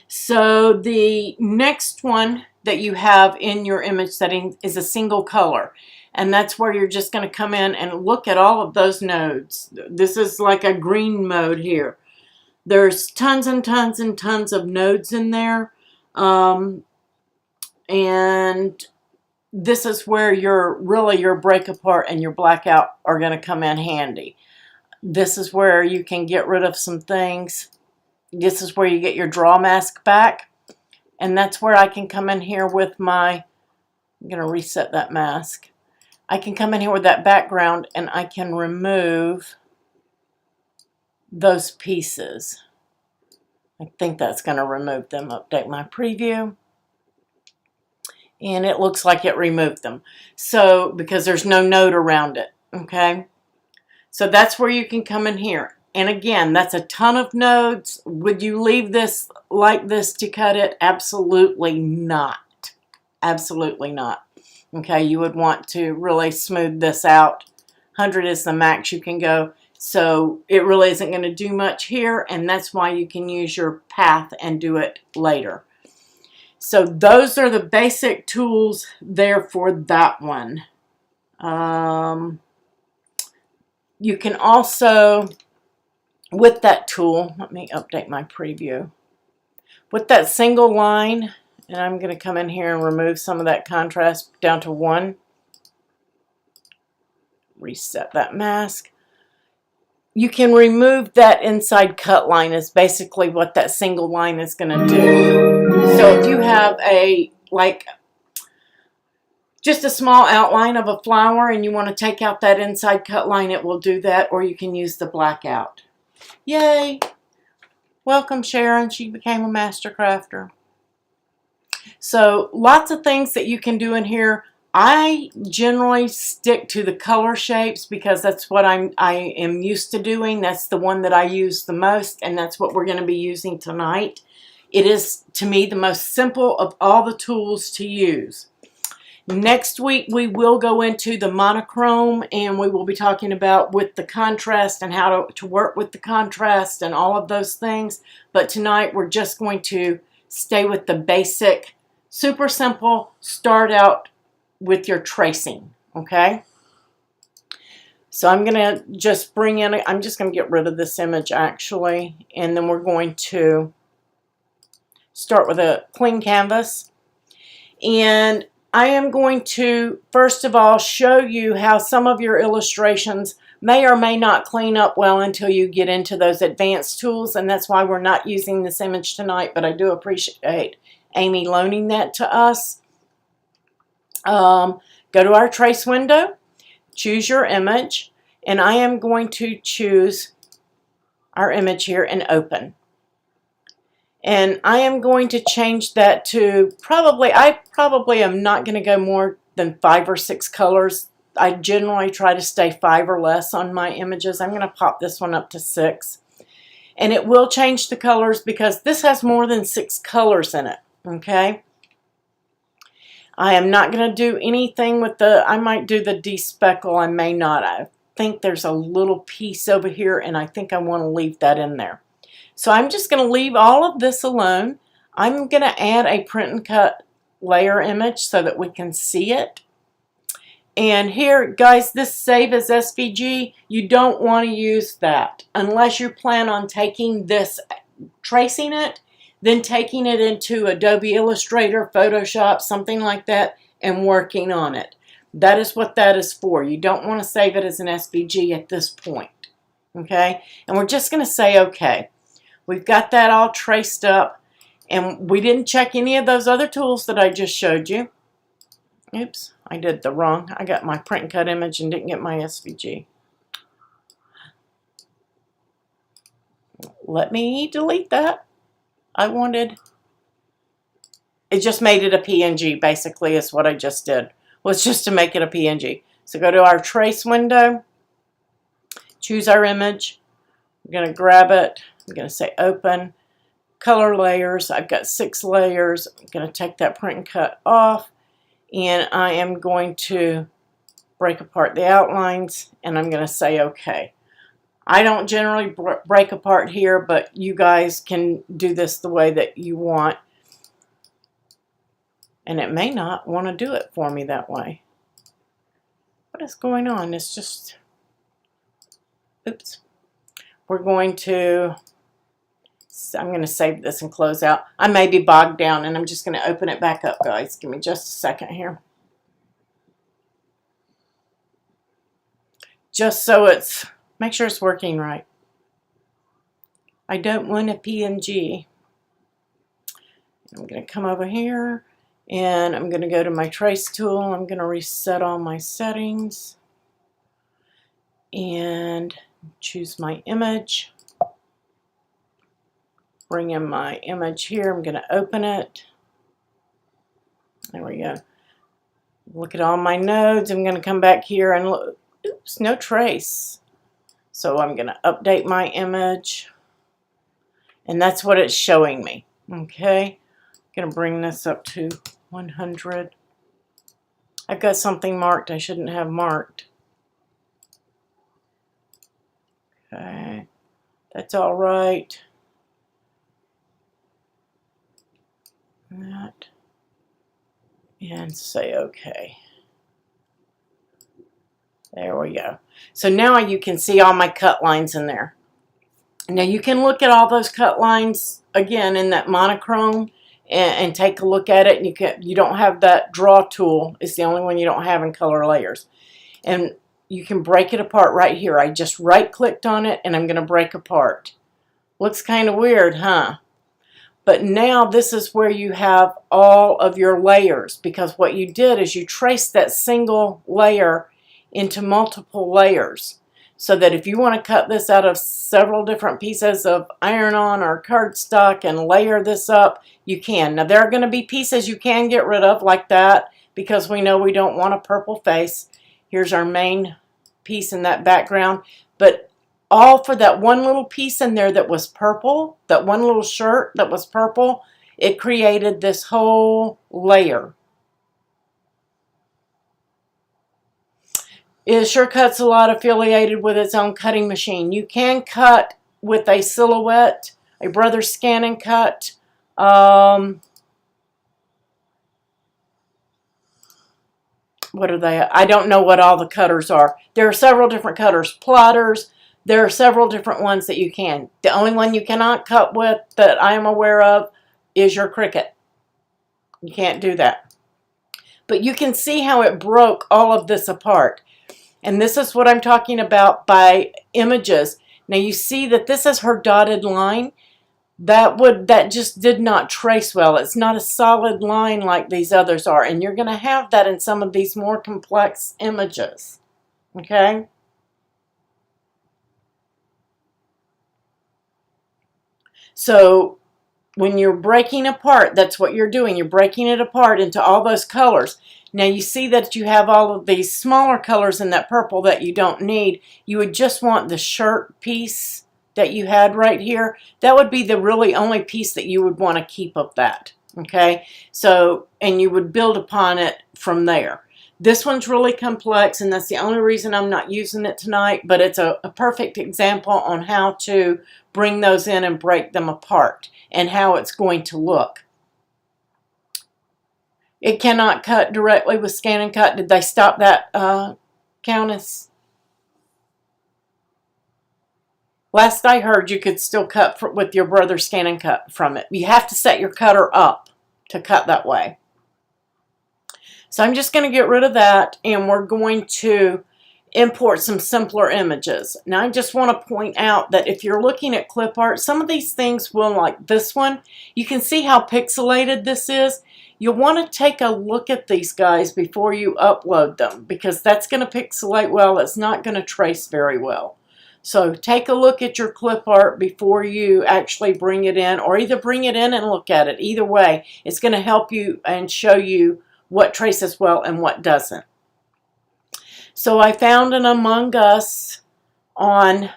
So the next one that you have in your image setting is a single color. And that's where you're just going to come in and look at all of those nodes. This is like a green mode here. There's tons and tons and tons of nodes in there. And this is where your break apart and your blackout are going to come in handy. This is where you can get rid of some things. This is where you get your draw mask back. And that's where I can come in here with my, I'm going to reset that mask. I can come in here with that background and I can remove those pieces. I think that's going to remove them. Update my preview. And it looks like it removed them. So, because there's no node around it, okay? So that's where you can come in here. And again, that's a ton of nodes. Would you leave this like this to cut it? Absolutely not. Absolutely not. Okay, you would want to really smooth this out. 100 is the max you can go. So it really isn't going to do much here, and that's why you can use your path and do it later. So those are the basic tools there for that one. You can also, with that tool, let me update my preview. With that single line, and I'm going to come in here and remove some of that contrast down to 1. Reset that mask. You can remove that inside cut line is basically what that single line is going to do. So if you have just a small outline of a flower and you want to take out that inside cut line, it will do that, or you can use the blackout. Yay! Welcome, Sharon. She became a master crafter. So lots of things that you can do in here. I generally stick to the color shapes because that's what I am used to doing. That's the one that I use the most, and that's what we're going to be using tonight. It is, to me, the most simple of all the tools to use. Next week, we will go into the monochrome, and we will be talking about with the contrast and how to work with the contrast and all of those things. But tonight, we're just going to stay with the basic, super simple, start out with your tracing, okay? So I'm going to just bring in, I'm just going to get rid of this image actually, and then we're going to start with a clean canvas. And I am going to, first of all, show you how some of your illustrations may or may not clean up well until you get into those advanced tools, and that's why we're not using this image tonight, but I do appreciate Amy loaning that to us. Go to our trace window, choose your image, and I am going to choose our image here and open. And I am going to change that to I probably am not going to go more than 5 or 6 colors. I generally try to stay 5 or less on my images. I'm going to pop this one up to 6. And it will change the colors because this has more than 6 colors in it, okay? I am not going to do anything with I might do the despeckle, I may not. I think there's a little piece over here and I think I want to leave that in there. So I'm just going to leave all of this alone. I'm going to add a print and cut layer image so that we can see it. And here, guys, this save as SVG, you don't want to use that unless you plan on taking this, tracing it, then taking it into Adobe Illustrator, Photoshop, something like that, and working on it. That is what that is for. You don't want to save it as an SVG at this point. Okay? And we're just going to say okay. We've got that all traced up, and we didn't check any of those other tools that I just showed you. Oops, I did the wrong. I got my print and cut image and didn't get my SVG. Let me delete that. It just made it a PNG, basically, is what I just did. Was just to make it a PNG. So go to our trace window, choose our image. I'm going to grab it. I'm going to say open, color layers. I've got 6 layers. I'm going to take that print and cut off, and I am going to break apart the outlines, and I'm going to say okay. I don't generally break apart here, but you guys can do this the way that you want, and it may not want to do it for me that way. What is going on? It's just, oops. We're going to, I'm going to save this and close out. I may be bogged down, and I'm just going to open it back up, guys. Give me just a second here. Just so make sure it's working right. I don't want a PNG. I'm going to come over here, and I'm going to go to my trace tool. I'm going to reset all my settings, and choose my image, bring in my image here. I'm going to open it. There we go. Look at all my nodes. I'm going to come back here and look. Oops, no trace. So I'm going to update my image, and that's what it's showing me. Okay, I'm going to bring this up to 100. I've got something marked I shouldn't have marked. Okay, that's all right. That, and say okay. There we go. So now you can see all my cut lines in there. Now you can look at all those cut lines again in that monochrome and take a look at it. And you don't have that draw tool. It's the only one you don't have in color layers. And you can break it apart right here. I just right-clicked on it, and I'm going to break apart. Looks kind of weird, huh? But now this is where you have all of your layers, because what you did is you traced that single layer into multiple layers, so that if you want to cut this out of several different pieces of iron-on or cardstock and layer this up, you can. Now there are going to be pieces you can get rid of like that, because we know we don't want a purple face. Here's our main piece in that background, but all for that one little piece in there that was purple, that one little shirt that was purple. It created this whole layer. It sure cuts a lot affiliated with its own cutting machine. You can cut with a silhouette, a Brothers Scan and Cut. What are they? I don't know what all the cutters are. There are several different cutters. Plotters. There are several different ones that you can. The only one you cannot cut with that I am aware of is your Cricut. You can't do that. But you can see how it broke all of this apart. And this is what I'm talking about by images. Now you see that this is her dotted line. That just did not trace well. It's not a solid line like these others are. And you're going to have that in some of these more complex images. Okay? So when you're breaking apart, that's what you're doing. You're breaking it apart into all those colors. Now you see that you have all of these smaller colors in that purple that you don't need. You would just want the shirt piece that you had right here. That would be the really only piece that you would want to keep of that. Okay? So, and you would build upon it from there. This one's really complex, and that's the only reason I'm not using it tonight, but it's a perfect example on how to bring those in and break them apart and how it's going to look. It cannot cut directly with Scan and Cut. Did they stop that, Countess? Last I heard, you could still cut with your Brothers Scan and Cut from it. You have to set your cutter up to cut that way. So I'm just going to get rid of that, and we're going to import some simpler images. Now I just want to point out that if you're looking at clip art, some of these things will, like this one, you can see how pixelated this is. You'll want to take a look at these guys before you upload them, because that's going to pixelate well. It's not going to trace very well. So take a look at your clip art before you actually bring it in, or either bring it in and look at it. Either way, it's going to help you and show you what traces well and what doesn't. So I found an Among Us on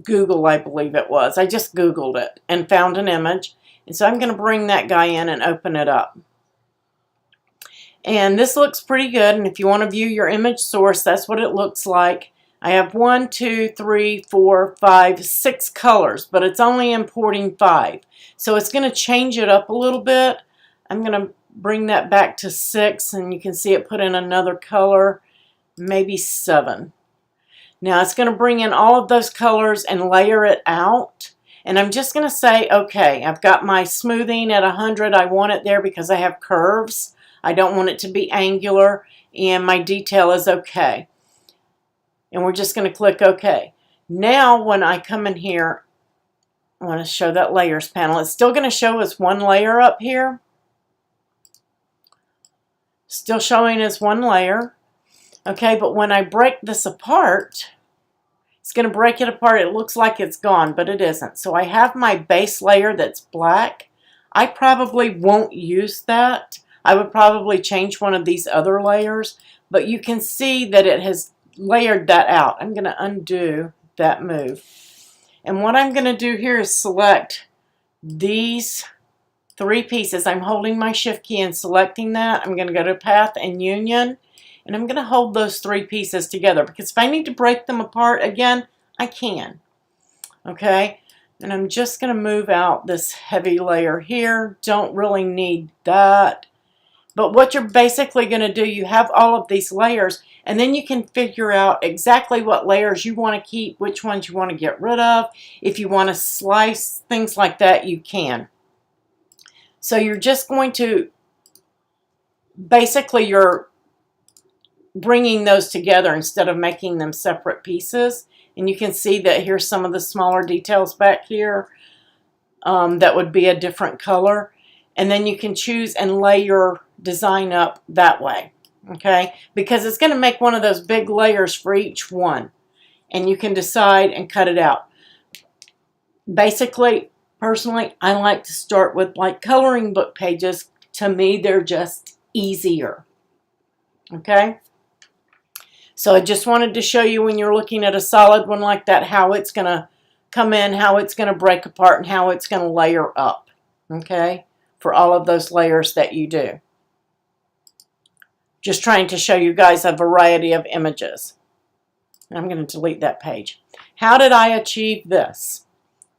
Google, I believe it was. I just Googled it and found an image. And so I'm going to bring that guy in and open it up. And this looks pretty good. And if you want to view your image source, that's what it looks like. I have 1, 2, 3, 4, 5, 6 colors, but it's only importing 5. So it's going to change it up a little bit. I'm going to bring that back to 6, and you can see it put in another color, maybe 7. Now it's going to bring in all of those colors and layer it out. And I'm just going to say, okay, I've got my smoothing at 100. I want it there because I have curves. I don't want it to be angular, and my detail is okay. And we're just going to click OK. Now when I come in here, I want to show that layers panel. It's still going to show as one layer up here. Still showing as one layer. Okay, but when I break this apart, it's going to break it apart. It looks like it's gone, but it isn't. So I have my base layer that's black. I probably won't use that. I would probably change one of these other layers, but you can see that it has layered that out. I'm going to undo that move. And what I'm going to do here is select these 3 pieces. I'm holding my shift key and selecting that. I'm going to go to Path and Union, and I'm going to hold those 3 pieces together, because if I need to break them apart again, I can. Okay, and I'm just going to move out this heavy layer here. Don't really need that. But what you're basically going to do, you have all of these layers, and then you can figure out exactly what layers you want to keep, which ones you want to get rid of. If you want to slice, things like that, you can. So you're just going to, basically you're bringing those together instead of making them separate pieces. And you can see that here's some of the smaller details back here that would be a different color. And then you can choose and lay your design up that way, okay? Because it's going to make one of those big layers for each one. And you can decide and cut it out. Basically, personally, I like to start with like coloring book pages. To me, they're just easier, okay? So I just wanted to show you when you're looking at a solid one like that, how it's going to come in, how it's going to break apart, and how it's going to layer up, okay, for all of those layers that you do. Just trying to show you guys a variety of images. I'm going to delete that page. How did I achieve this?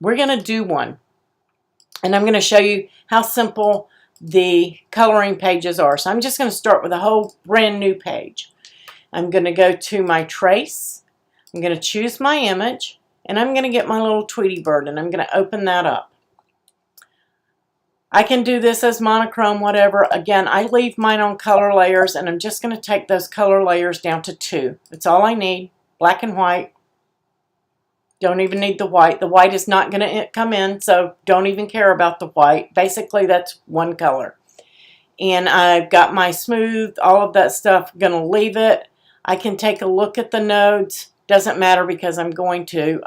We're going to do one, and I'm going to show you how simple the coloring pages are. So I'm just going to start with a whole brand new page. I'm going to go to my trace. I'm going to choose my image, and I'm going to get my little Tweety bird, and I'm going to open that up. I can do this as monochrome, whatever. Again, I leave mine on color layers, and I'm just going to take those color layers down to 2. That's all I need, black and white. Don't even need the white. The white is not going to come in, so don't even care about the white. Basically, that's one color. And I've got my smooth, all of that stuff, going to leave it. I can take a look at the nodes. Doesn't matter because I'm going to,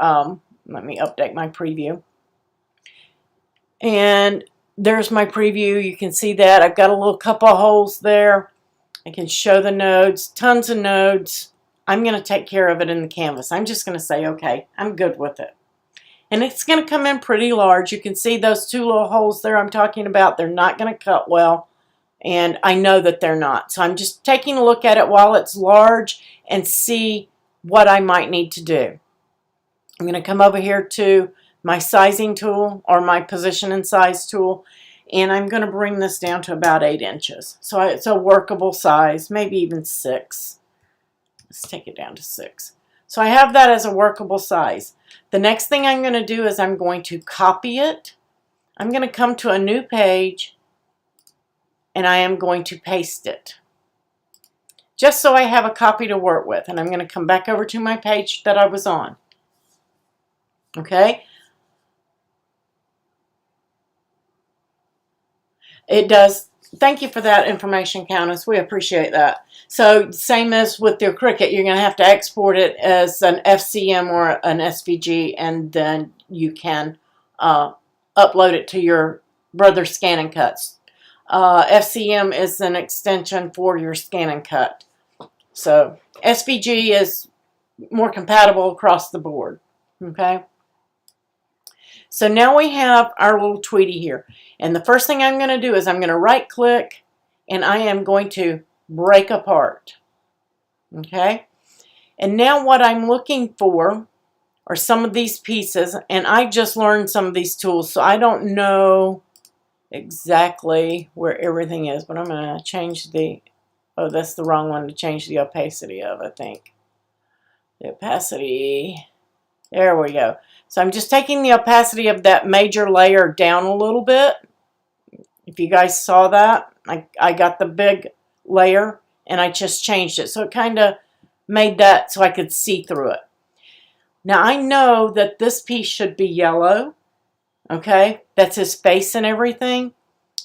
let me update my preview. And there's my preview. You can see that. I've got a little couple of holes there. I can show the nodes, tons of nodes. I'm going to take care of it in the canvas. I'm just going to say, okay, I'm good with it. And it's going to come in pretty large. You can see those 2 little holes there I'm talking about. They're not going to cut well. And I know that they're not. So I'm just taking a look at it while it's large and see what I might need to do. I'm going to come over here to my sizing tool or my position and size tool. And I'm going to bring this down to about 8 inches. So it's a workable size, maybe even 6. Let's take it down to 6. So I have that as a workable size. The next thing I'm going to do is I'm going to copy it. I'm going to come to a new page and I am going to paste it. Just so I have a copy to work with. And I'm going to come back over to my page that I was on. Okay? It does. Thank you for that information, Countess. We appreciate that. So same as with your Cricut, you're going to have to export it as an FCM or an SVG, and then you can upload it to your brother's Scan and Cuts. FCM is an extension for your Scan and Cut. So SVG is more compatible across the board. Okay? So now we have our little Tweety here. And the first thing I'm going to do is I'm going to right click and I am going to break apart. Okay? And now what I'm looking for are some of these pieces. And I just learned some of these tools, so I don't know exactly where everything is. But I'm going to change the, oh, that's the wrong one to change the opacity of, I think. The opacity, there we go. So I'm just taking the opacity of that major layer down a little bit. If you guys saw that, I got the big layer and I just changed it. So it kind of made that so I could see through it. Now I know that this piece should be yellow. Okay, that's his face and everything.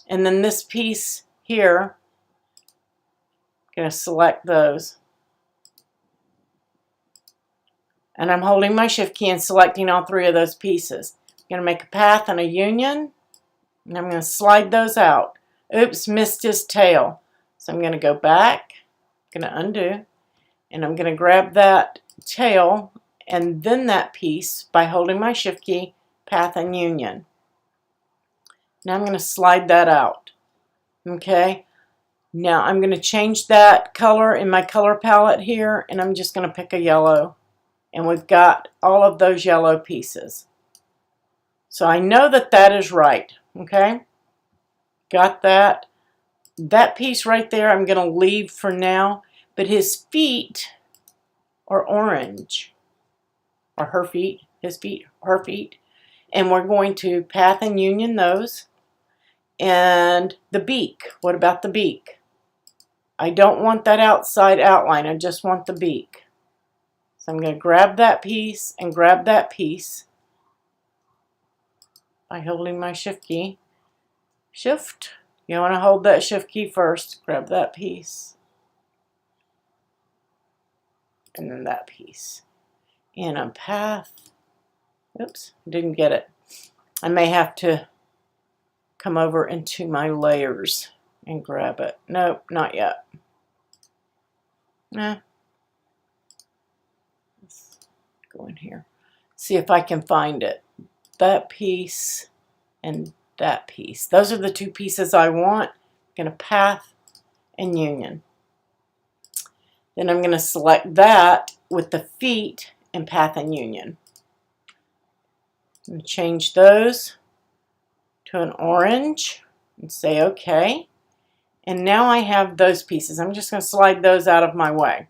And then this piece here, I'm going to select those. And I'm holding my shift key and selecting all 3 of those pieces. I'm going to make a path and a union. And I'm going to slide those out. Oops, missed his tail. So I'm going to go back. I'm going to undo. And I'm going to grab that tail and then that piece by holding my shift key, path and union. Now I'm going to slide that out. Okay. Now I'm going to change that color in my color palette here. And I'm just going to pick a yellow. And we've got all of those yellow pieces. So I know that that is right. Okay? Got that. That piece right there I'm going to leave for now. But his feet are orange. Or her feet. His feet. Her feet. And we're going to path and union those. And the beak. What about the beak? I don't want that outside outline. I just want the beak. So I'm going to grab that piece and grab that piece by holding my shift key. Shift. You want to hold that shift key first. Grab that piece. And then that piece. And a path. Oops, didn't get it. I may have to come over into my layers and grab it. Nope, not yet. Nah. Let's go in here. See if I can find it. That piece and that piece. Those are the two pieces I want. I'm going to path and union. Then I'm going to select that with the feet and path and union. And change those to an orange and say OK. And now I have those pieces. I'm just going to slide those out of my way.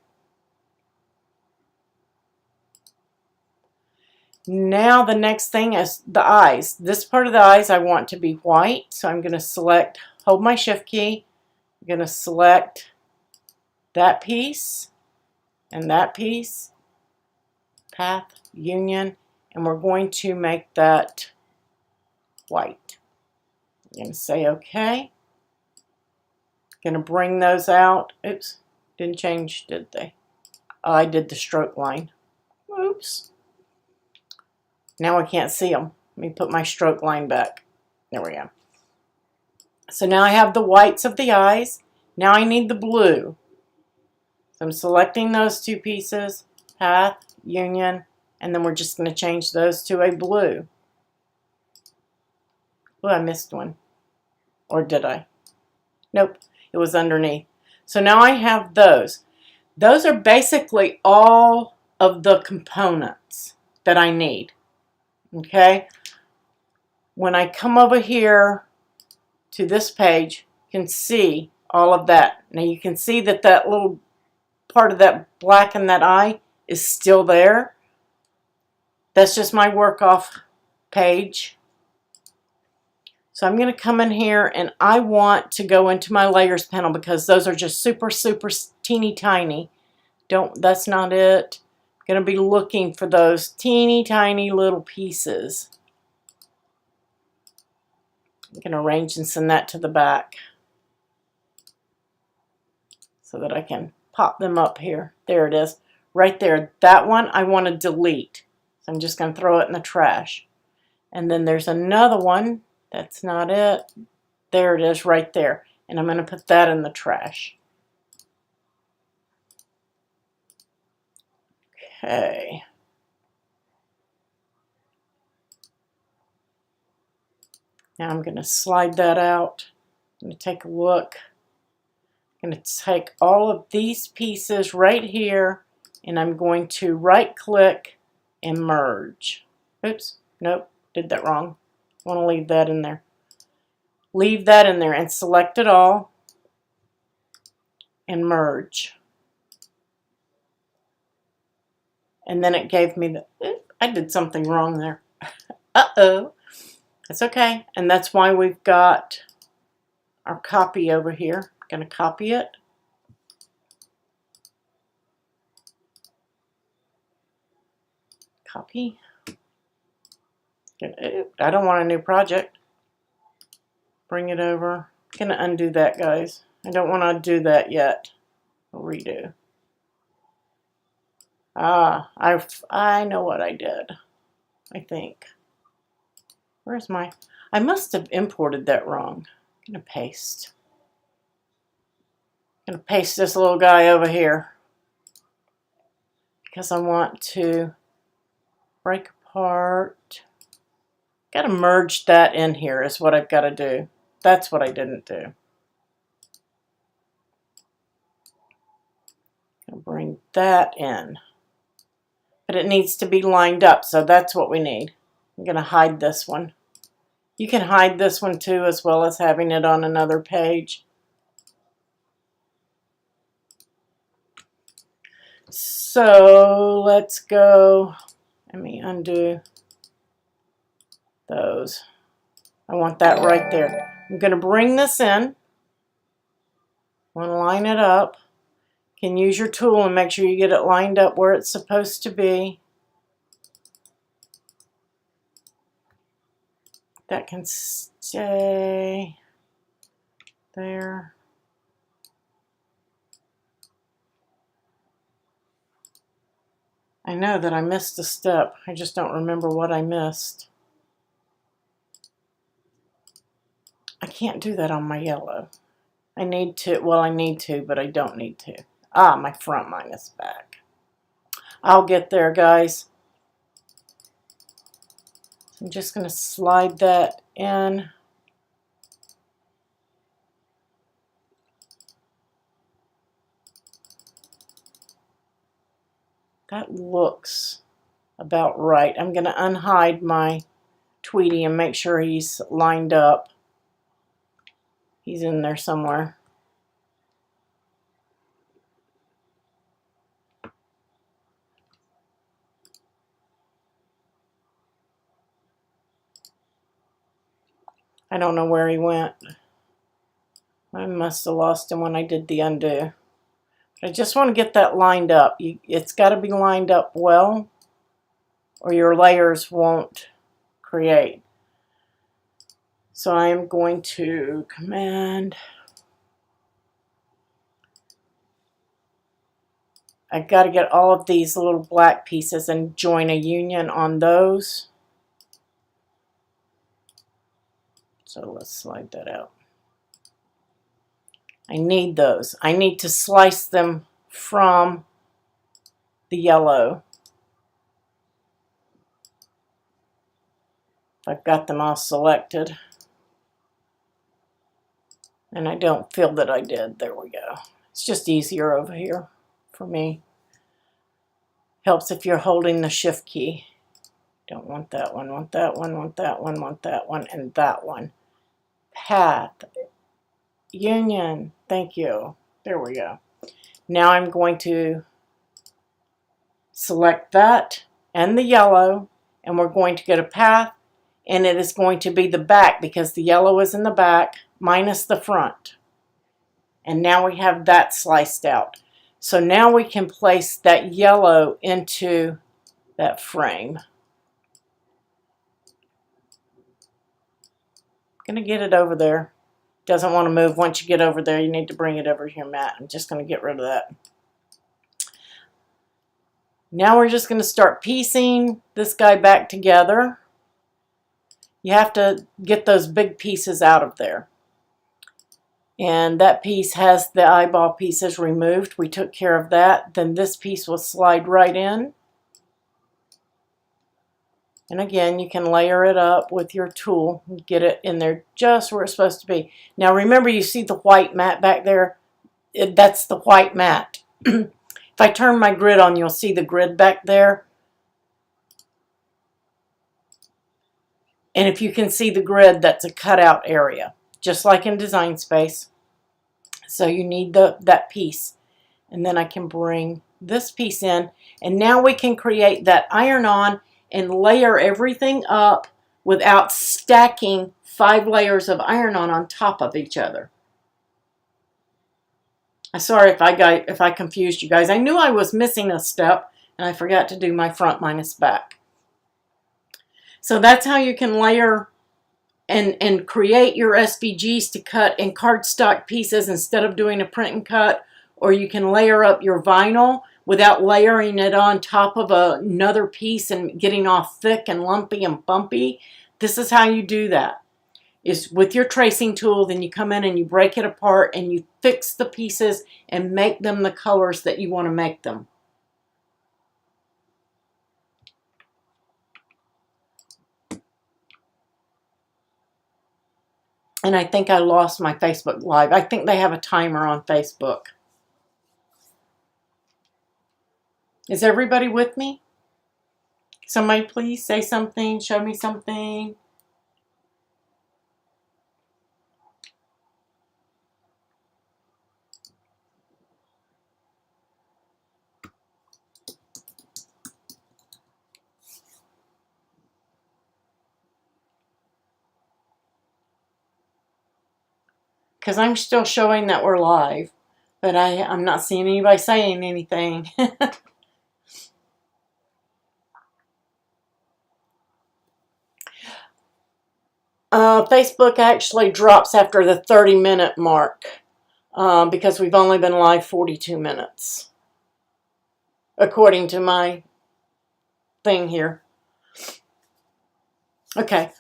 Now the next thing is the eyes. This part of the eyes I want to be white, so I'm going to select, hold my shift key, I'm going to select that piece and that piece, path, union, and we're going to make that white. I'm going to say OK. Going to bring those out. Oops, didn't change, did they? Oh, I did the stroke line. Oops. Now I can't see them. Let me put my stroke line back. There we go. So now I have the whites of the eyes. Now I need the blue. So I'm selecting those two pieces, path, union, and then we're just going to change those to a blue. Oh, I missed one. Or did I? Nope, it was underneath. So now I have those. Those are basically all of the components that I need. Okay? When I come over here to this page, you can see all of that. Now you can see that that little part of that black in that eye is still there. That's just my work off page. So I'm going to come in here and I want to go into my layers panel because those are just super teeny tiny. That's not it. I'm going to be looking for those teeny tiny little pieces. I'm going to arrange and send that to the back so that I can pop them up here. There it is, right there. That one I want to delete. So I'm just going to throw it in the trash. And then there's another one. That's not it. There it is right there. And I'm going to put that in the trash. Okay. Now I'm going to slide that out. I'm going to take a look. I'm going to take all of these pieces right here and I'm going to right click and merge. Oops, nope, did that wrong. I want to leave that in there. Leave that in there and select it all and merge. And then it gave me the, I did something wrong there. Uh-oh. That's okay. And that's why we've got our copy over here. I'm going to copy it. Copy. I don't want a new project. Bring it over. I'm going to undo that, guys. I don't want to do that yet. I'll redo. Ah, I know what I did. I think. Where's my... I must have imported that wrong. I'm going to paste. I'm going to paste this little guy over here. Because I want to break apart. Got to merge that in here is what I've got to do. That's what I didn't do. I'll bring that in. But it needs to be lined up, so that's what we need. I'm going to hide this one. You can hide this one too, as well as having it on another page. So let's go. Let me undo those. I want that right there. I'm going to bring this in. I want to line it up. You can use your tool and make sure you get it lined up where it's supposed to be. That can stay there. I know that I missed a step. I just don't remember what I missed. I can't do that on my yellow. I need to, well, I need to, but I don't need to. Ah, my front minus back. I'll get there, guys. I'm just going to slide that in. That looks about right. I'm going to unhide my Tweety and make sure he's lined up. He's in there somewhere. I don't know where he went. I must have lost him when I did the undo. I just want to get that lined up. It's got to be lined up well, or your layers won't create. So I am going to Command. I've got to get all of these little black pieces and join a union on those. So let's slide that out. I need those. I need to slice them from the yellow. I've got them all selected. And I don't feel that I did. There we go. It's just easier over here for me. Helps if you're holding the shift key. Don't want that one, want that one, want that one, want that one, and that one. Path. Union. Thank you. There we go. Now I'm going to select that and the yellow, and we're going to get a path, and it is going to be the back because the yellow is in the back minus the front. And now we have that sliced out. So now we can place that yellow into that frame. I'm going to get it over there. Doesn't want to move. Once you get over there, you need to bring it over here, Matt. I'm just going to get rid of that. Now we're just going to start piecing this guy back together. You have to get those big pieces out of there. And that piece has the eyeball pieces removed. We took care of that. Then this piece will slide right in. And again, you can layer it up with your tool and get it in there just where it's supposed to be. Now remember, you see the white mat back there? That's the white mat. If I turn my grid on, you'll see the grid back there. And if you can see the grid, that's a cutout area, just like in Design Space. So you need that piece. And then I can bring this piece in. And now we can create that iron-on and layer everything up without stacking 5 layers of iron-on on top of each other. I'm sorry if I confused you guys. I knew I was missing a step, and I forgot to do my front minus back. So that's how you can layer and create your SVGs to cut in cardstock pieces instead of doing a print and cut, or you can layer up your vinyl without layering it on top of another piece and getting all thick and lumpy and bumpy. This is how you do that. Is with your tracing tool, then you come in and you break it apart and you fix the pieces and make them the colors that you want to make them. And I think I lost my Facebook Live. I think they have a timer on Facebook. Is everybody with me? Somebody please say something, show me something. Because I'm still showing that we're live, but I'm not seeing anybody saying anything. Facebook actually drops after the 30-minute mark because we've only been live 42 minutes, according to my thing here. Okay.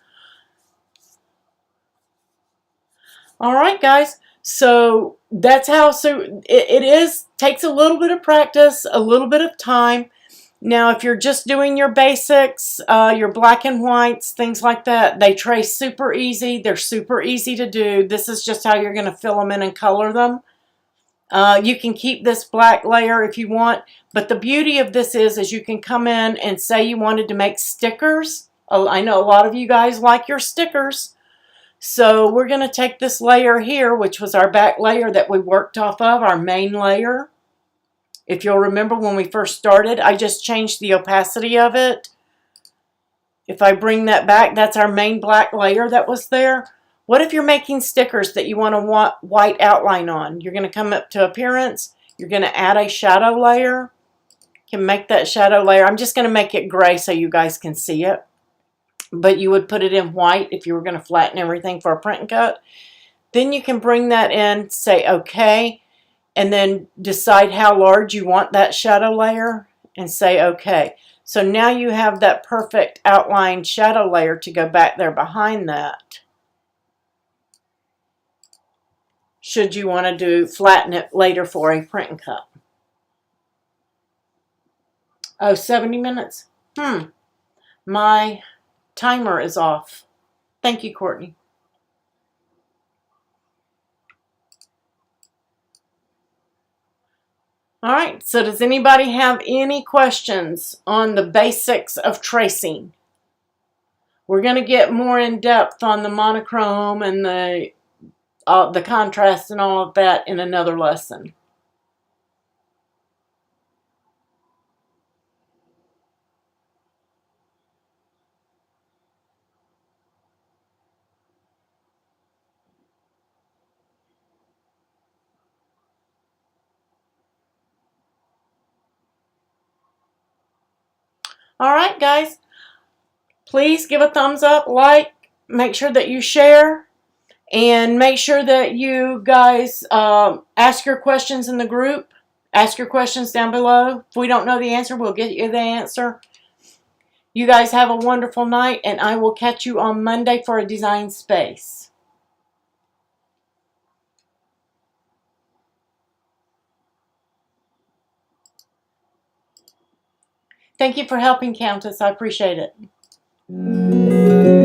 All right, guys. So that's how. So it takes a little bit of practice, a little bit of time. Now, if you're just doing your basics, your black and whites, things like that, they trace super easy. They're super easy to do. This is just how you're going to fill them in and color them. You can keep this black layer if you want, but the beauty of this is you can come in and say you wanted to make stickers. I know a lot of you guys like your stickers. So we're going to take this layer here, which was our back layer that we worked off of, our main layer. If you'll remember when we first started, I just changed the opacity of it. If I bring that back, that's our main black layer that was there. What if you're making stickers that you want a white outline on? You're going to come up to Appearance. You're going to add a shadow layer. You can make that shadow layer. I'm just going to make it gray so you guys can see it. But you would put it in white if you were going to flatten everything for a print and cut. Then you can bring that in, say OK, and then decide how large you want that shadow layer and say OK. So now you have that perfect outlined shadow layer to go back there behind that. Should you want to flatten it later for a print and cut. Oh, 70 minutes? My timer is off. Thank you, Courtney. All right, so does anybody have any questions on the basics of tracing? We're going to get more in depth on the monochrome and the contrast and all of that in another lesson. All right, guys, please give a thumbs up, like, make sure that you share, and make sure that you guys ask your questions in the group. Ask your questions down below. If we don't know the answer, we'll get you the answer. You guys have a wonderful night, and I will catch you on Monday for a design space. Thank you for helping, Countess. I appreciate it.